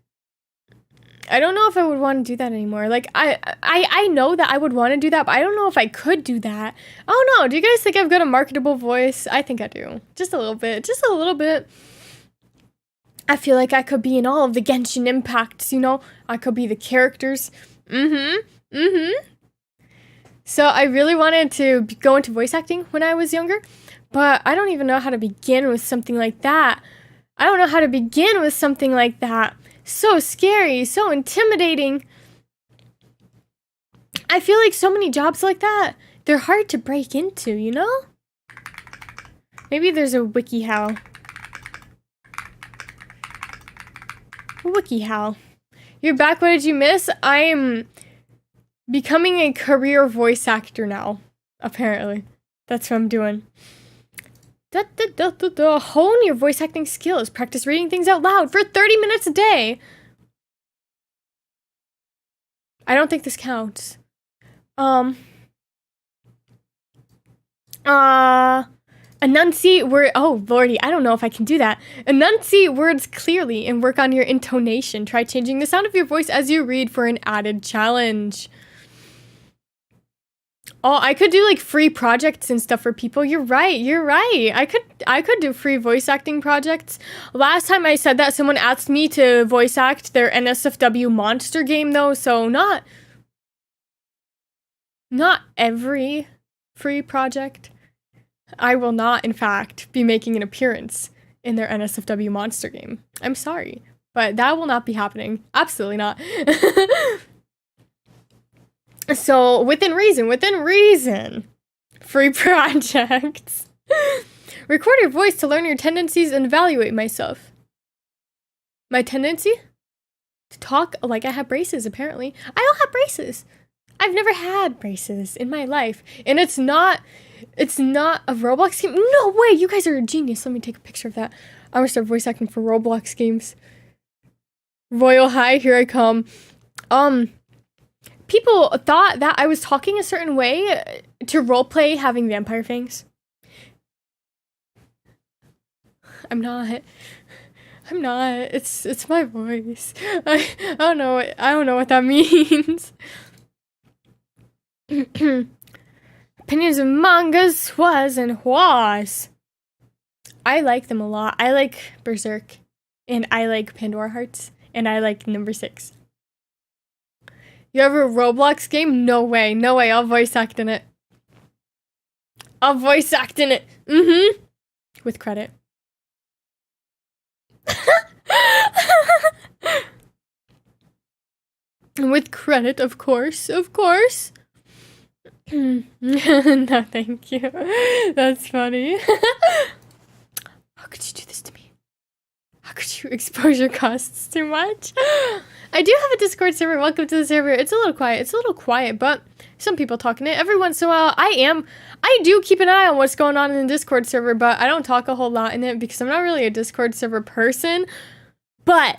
I don't know if I would want to do that anymore. Like, I know that I would want to do that, but I don't know if I could do that. I don't know. Do you guys think I've got a marketable voice? I think I do. Just a little bit. Just a little bit. I feel like I could be in all of the Genshin Impacts, you know? I could be the characters. So I really wanted to go into voice acting when I was younger, but I don't even know how to begin with something like that. So scary, so intimidating. I feel like so many jobs like that, they're hard to break into, you know? Maybe there's a WikiHow. WikiHow. You're back, what did you miss? I'm becoming a career voice actor now, apparently. That's what I'm doing. Hone your voice acting skills. Practice reading things out loud for 30 minutes a day. I don't think this counts. Enunciate word. Oh, lordy, I don't know if I can do that. Enunciate words clearly and work on your intonation. Try changing the sound of your voice as you read for an added challenge. Oh, I could do like free projects and stuff for people. You're right. I could do free voice acting projects. Last time I said that, someone asked me to voice act their NSFW monster game though, so not every free project. I will not, in fact, be making an appearance in their NSFW monster game. I'm sorry, but that will not be happening. Absolutely not. So, within reason, free projects. Record your voice to learn your tendencies and evaluate myself. My tendency? To talk like I have braces, apparently. I don't have braces. I've never had braces in my life. And it's not a Roblox game. No way, you guys are a genius. Let me take a picture of that. I'm gonna start voice acting for Roblox games. Royal High, here I come. People thought that I was talking a certain way to roleplay having vampire fangs. I'm not. It's my voice. I don't know what that means. Opinions of mangas, was and was. I like them a lot. I like Berserk, and I like Pandora Hearts, and I like number 6. You have a Roblox game? No way. I'll voice act in it. With credit. With credit, of course. No, thank you. That's funny. How could you do this to me? How could you expose your costs too much? I do have a Discord server. Welcome to the server. It's a little quiet, but some people talk in it. Every once in a while, I do keep an eye on what's going on in the Discord server, but I don't talk a whole lot in it because I'm not really a Discord server person. But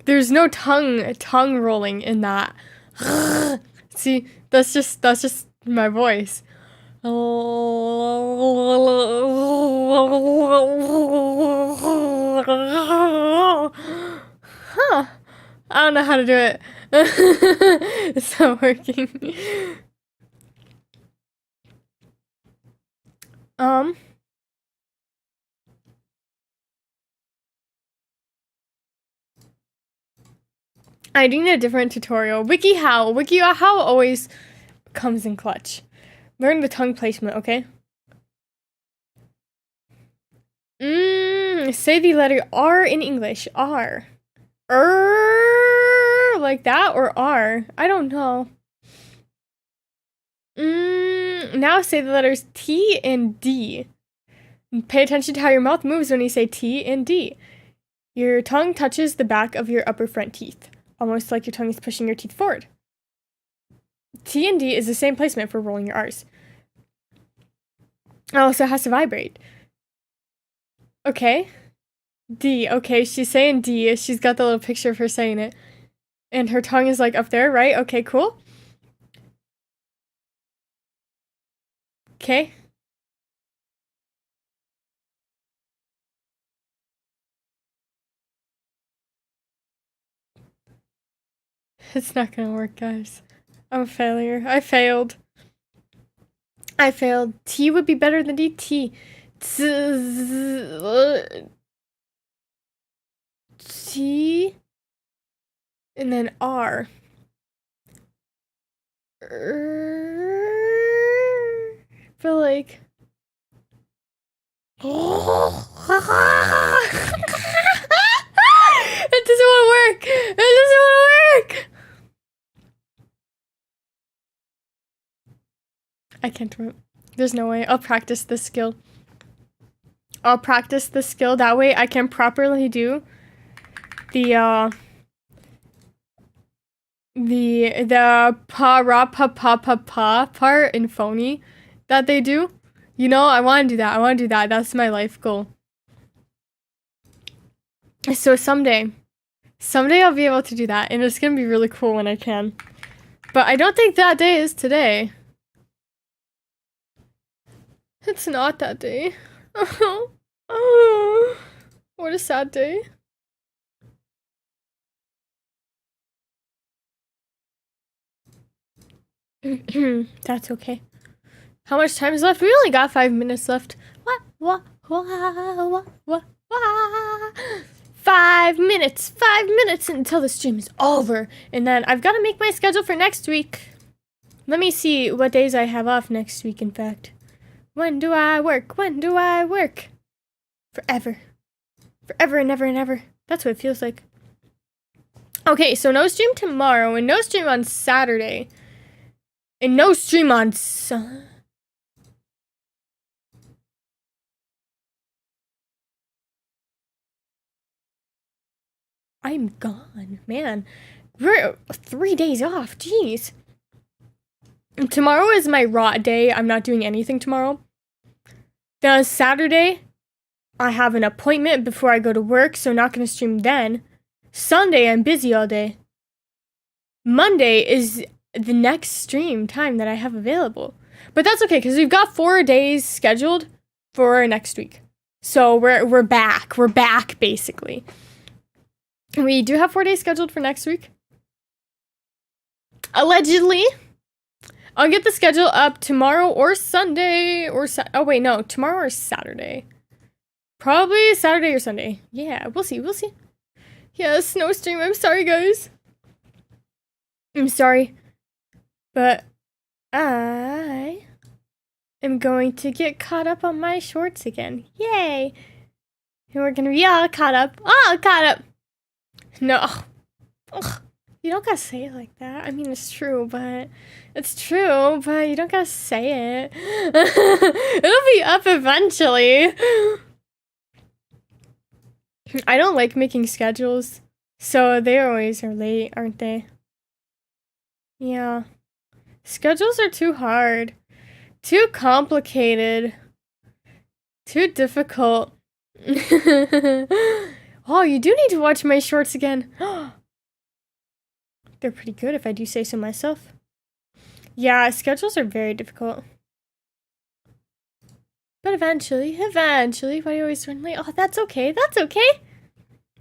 There's no tongue rolling in that. See, that's just my voice. Huh. I don't know how to do it. It's not working. I do need a different tutorial. WikiHow always comes in clutch. Learn the tongue placement, okay? Say the letter R in English. R. Like that or R? I don't know. Now say the letters T and D. Pay attention to how your mouth moves when you say T and D. Your tongue touches the back of your upper front teeth, almost like your tongue is pushing your teeth forward. T and D is the same placement for rolling your R's. It also has to vibrate. Okay. D. Okay, she's saying D. She's got the little picture of her saying it. And her tongue is like up there, right? Okay, cool. Okay. It's not gonna work, guys. I'm a failure. I failed. T would be better than D. T. T. And then R. But like. It doesn't want to work. It doesn't want to work. I can't do it. There's no way. I'll practice this skill. That way I can properly do the pa part in phony that they do. You know, I want to do that. That's my life goal. So someday I'll be able to do that, and it's gonna be really cool when I can. But I don't think that day is today. It's not that day. Oh, what a sad day. That's okay. How much time is left? We only got 5 minutes left. What? 5 minutes. 5 minutes until the stream is over. And then I've got to make my schedule for next week. Let me see what days I have off next week, in fact. When do I work? Forever. Forever and ever and ever. That's what it feels like. Okay, so no stream tomorrow, and no stream on Saturday. And no stream on I'm gone, man. We're 3 days off, jeez. Tomorrow is my raw day. I'm not doing anything tomorrow. Then Saturday, I have an appointment before I go to work, so not gonna stream then. Sunday, I'm busy all day. Monday is the next stream time that I have available. But that's okay, because we've got 4 days scheduled for next week. So we're back. We're back, basically. We do have 4 days scheduled for next week. Allegedly. I'll get the schedule up tomorrow or Sunday or tomorrow or Saturday. Probably Saturday or Sunday. Yeah, we'll see. Yeah, snow stream. I'm sorry, guys. I'm sorry. But I am going to get caught up on my shorts again. Yay! And we're gonna be all caught up. No. Ugh. You don't gotta say it like that. I mean, it's true, but you don't gotta say it. It'll be up eventually. I don't like making schedules, so they always are late, aren't they? Yeah. Schedules are too hard. Too complicated. Too difficult. Oh, you do need to watch my shorts again. They're pretty good if I do say so myself. Yeah, schedules are very difficult. But eventually, why do you always join late? Oh, that's okay. That's okay.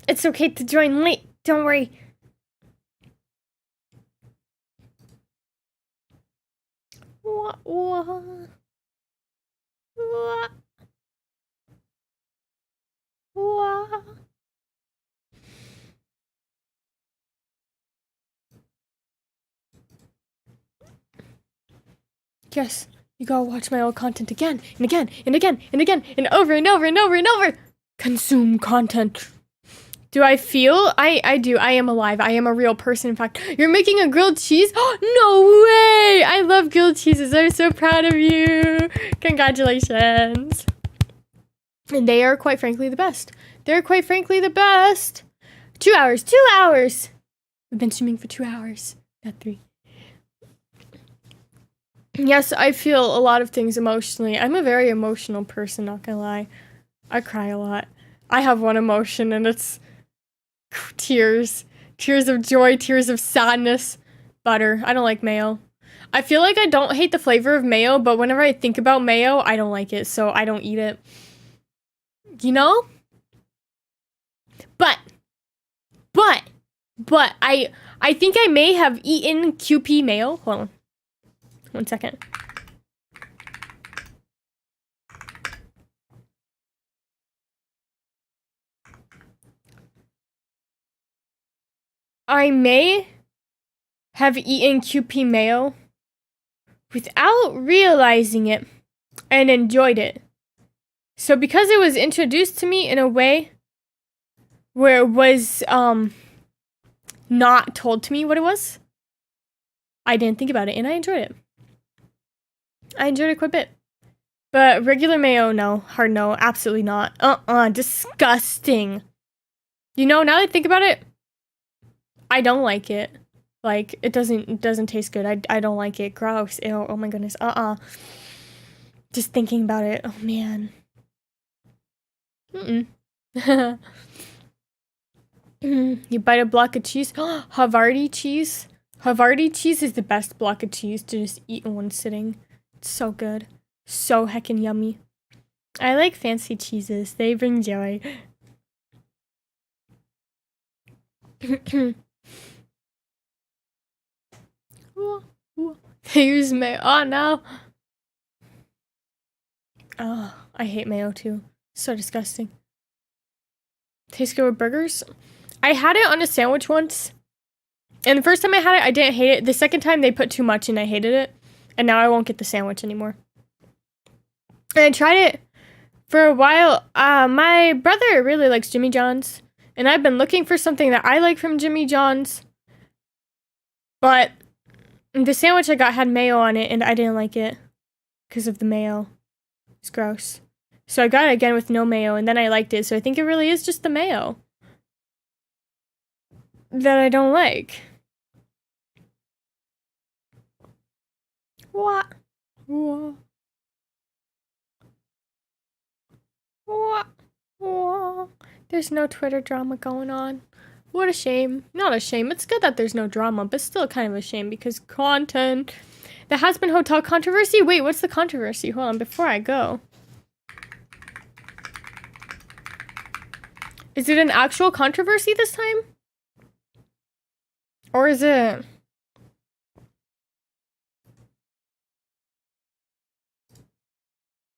It's okay to join late. Don't worry. What? Yes, you gotta watch my old content again and again and again and again and over and over and over and over. Consume content. Do I feel? I do. I am alive. I am a real person. In fact, you're making a grilled cheese? Oh, no way! I love grilled cheeses. I'm so proud of you. Congratulations. And they are quite frankly the best. They're quite frankly the best. 2 hours. 2 hours. We've been streaming for 2 hours. Not 3. Yes, I feel a lot of things emotionally. I'm a very emotional person, not gonna lie. I cry a lot. I have one emotion and it's tears. Tears of joy, tears of sadness. Butter. I don't like mayo. I feel like I don't hate the flavor of mayo, but whenever I think about mayo, I don't like it, so I don't eat it. You know? But I think I may have eaten QP mayo. Hold on. 1 second. I may have eaten QP mayo without realizing it and enjoyed it. So because it was introduced to me in a way where it was not told to me what it was, I didn't think about it and I enjoyed it. I enjoyed it quite a bit. But regular mayo, no. Hard no. Absolutely not. Disgusting. You know, now that I think about it, I don't like it. Like, it doesn't taste good. I don't like it. Gross. Ew. Oh my goodness. Just thinking about it. Oh man. You bite a block of cheese. Havarti cheese. Havarti cheese is the best block of cheese to just eat in one sitting. It's so good. So heckin' yummy. I like fancy cheeses. They bring joy. They use mayo. Oh no. Oh, I hate mayo too. So disgusting. Tastes good with burgers. I had it on a sandwich once. And the first time I had it, I didn't hate it. The second time, they put too much and I hated it. And now I won't get the sandwich anymore. And I tried it for a while. My brother really likes Jimmy John's. And I've been looking for something that I like from Jimmy John's. But the sandwich I got had mayo on it and I didn't like it. Because of the mayo. It's gross. So I got it again with no mayo and then I liked it. So I think it really is just the mayo that I don't like. What? What? What? What? There's no Twitter drama going on. What a shame. Not a shame. It's good that there's no drama, but still kind of a shame because content. The Has-Been Hotel controversy? Wait, what's the controversy? Hold on, before I go. Is it an actual controversy this time? Or is it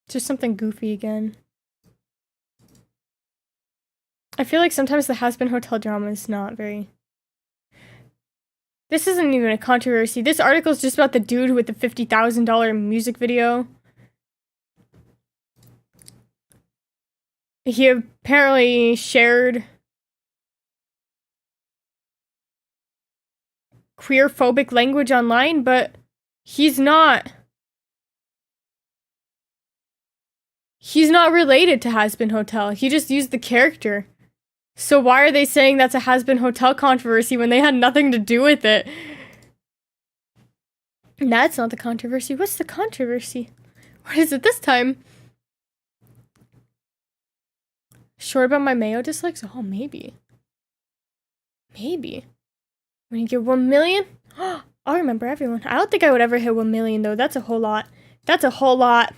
just something goofy again? I feel like sometimes the Has-Been Hotel drama is not very... This isn't even a controversy. This article is just about the dude with the $50,000 music video. He apparently shared queer-phobic language online, but he's not related to Has-Been Hotel. He just used the character. So why are they saying that's a Has-Been Hotel controversy when they had nothing to do with it? That's not the controversy. What's the controversy? What is it this time? Sure about my mayo dislikes? Oh, maybe. Maybe. When you get 1 million? I'll remember everyone. I don't think I would ever hit 1 million, though. That's a whole lot. That's a whole lot.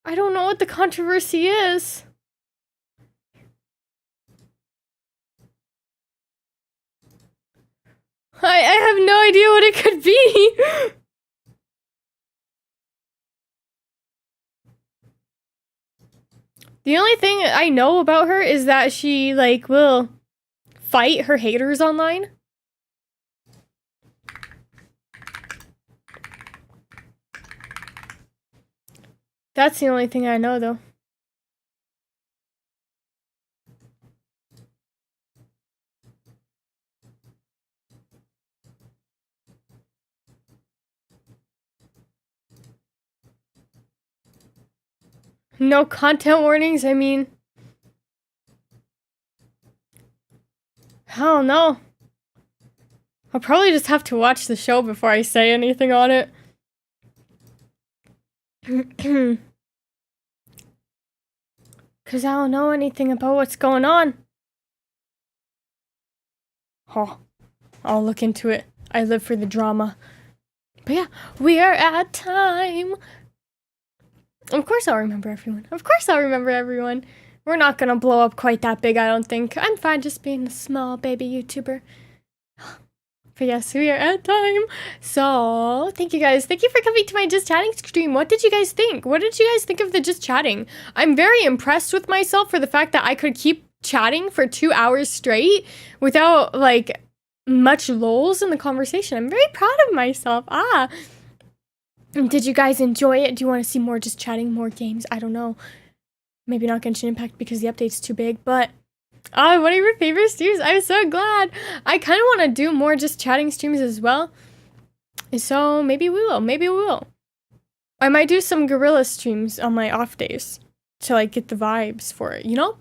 I don't know what the controversy is. I have no idea what it could be. The only thing I know about her is that she, like, will fight her haters online. That's the only thing I know, though. No content warnings, I mean... I don't know. I'll probably just have to watch the show before I say anything on it. Because I don't know anything about what's going on. Oh, I'll look into it. I live for the drama. But yeah, we are at time. Of course I'll remember everyone. Of course I'll remember everyone. We're not gonna blow up quite that big, I don't think. I'm fine just being a small baby YouTuber. But yes, we are at time. So, thank you guys. Thank you for coming to my Just Chatting stream. What did you guys think? What did you guys think of the Just Chatting? I'm very impressed with myself for the fact that I could keep chatting for 2 hours straight without, like, much lulls in the conversation. I'm very proud of myself. Did you guys enjoy it? Do you want to see more Just Chatting, more games? I don't know. Maybe not Genshin Impact because the update's too big, but... one of your favorite streams. I'm so glad. I kind of want to do more Just Chatting streams as well. So maybe we will. Maybe we will. I might do some gorilla streams on my off days to like get the vibes for it, you know?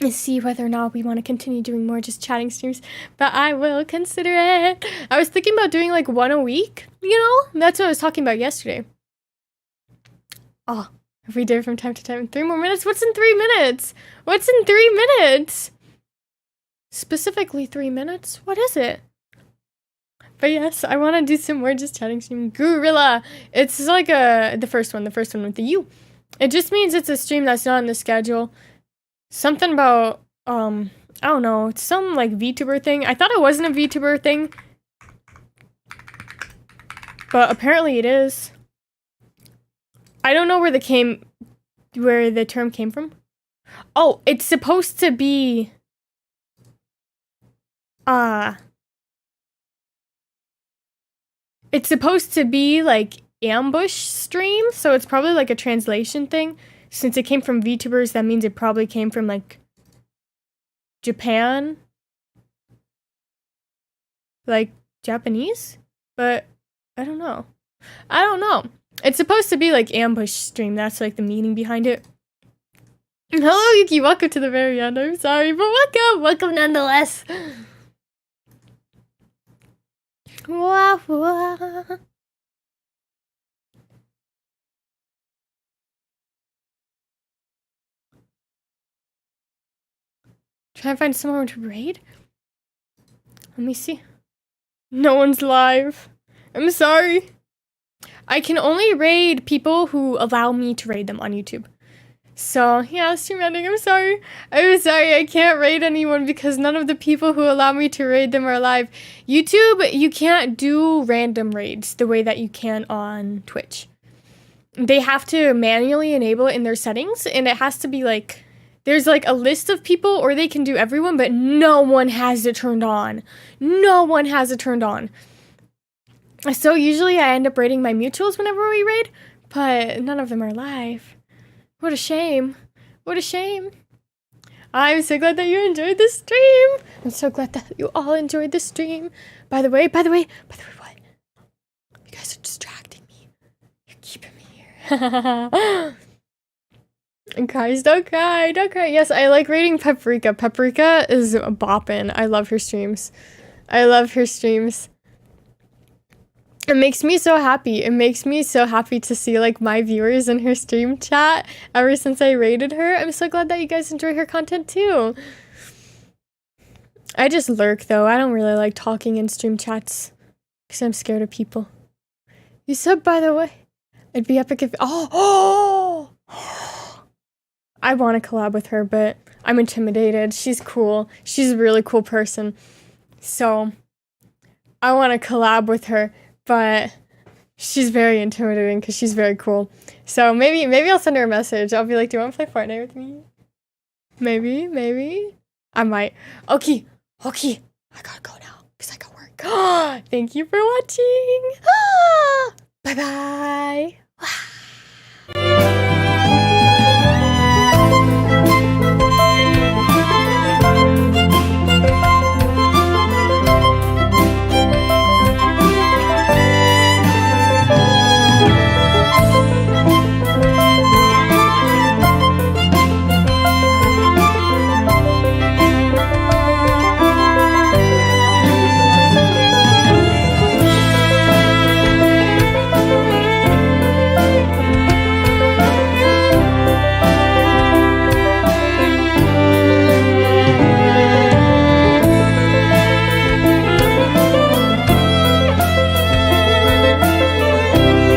And see whether or not we want to continue doing more Just Chatting streams. But I will consider it. I was thinking about doing like 1 a week, you know? That's what I was talking about yesterday. If we do it from time to time, 3 more minutes? What's in 3 minutes? What's in 3 minutes? Specifically 3 minutes? What is it? But yes, I want to do some more Just Chatting stream. Gorilla! It's like the first one with the U. It just means it's a stream that's not on the schedule. Something about, I don't know, it's some like VTuber thing. I thought it wasn't a VTuber thing. But apparently it is. I don't know where the term came from. Oh, it's supposed to be it's supposed to be like ambush stream, so it's probably like a translation thing. Since it came from VTubers, that means it probably came from like Japan. Like Japanese? But I don't know. It's supposed to be like ambush stream. That's like the meaning behind it. Hello, Yuki. Welcome to the very end. I'm sorry, but welcome. Welcome nonetheless. Wah, wah. Try and find someone to raid? Let me see. No one's live. I'm sorry. I can only raid people who allow me to raid them on YouTube. So, yeah, stream ending. I'm sorry. I can't raid anyone because none of the people who allow me to raid them are live. YouTube, you can't do random raids the way that you can on Twitch. They have to manually enable it in their settings, and it has to be like, there's like a list of people, or they can do everyone, but no one has it turned on. No one has it turned on. So usually I end up raiding my mutuals whenever we raid, but none of them are live. What a shame. What a shame. I'm so glad that you enjoyed the stream. I'm so glad that you all enjoyed the stream. By the way, what? You guys are distracting me. You're keeping me here. Guys, don't cry. Yes, I like raiding Paprika. Paprika is boppin'. I love her streams. It makes me so happy. It makes me so happy to see like my viewers in her stream chat ever since I rated her. I'm so glad that you guys enjoy her content too. I just lurk though. I don't really like talking in stream chats because I'm scared of people. You said, by the way, it'd be epic if oh I want to collab with her, but I'm intimidated. She's cool. She's a really cool person. So I want to collab with her, but she's very intimidating because she's very cool. So maybe I'll send her a message. I'll be like, do you want to play Fortnite with me? Maybe. I might. Okay. I gotta go now because I got work. Thank you for watching. Bye-bye.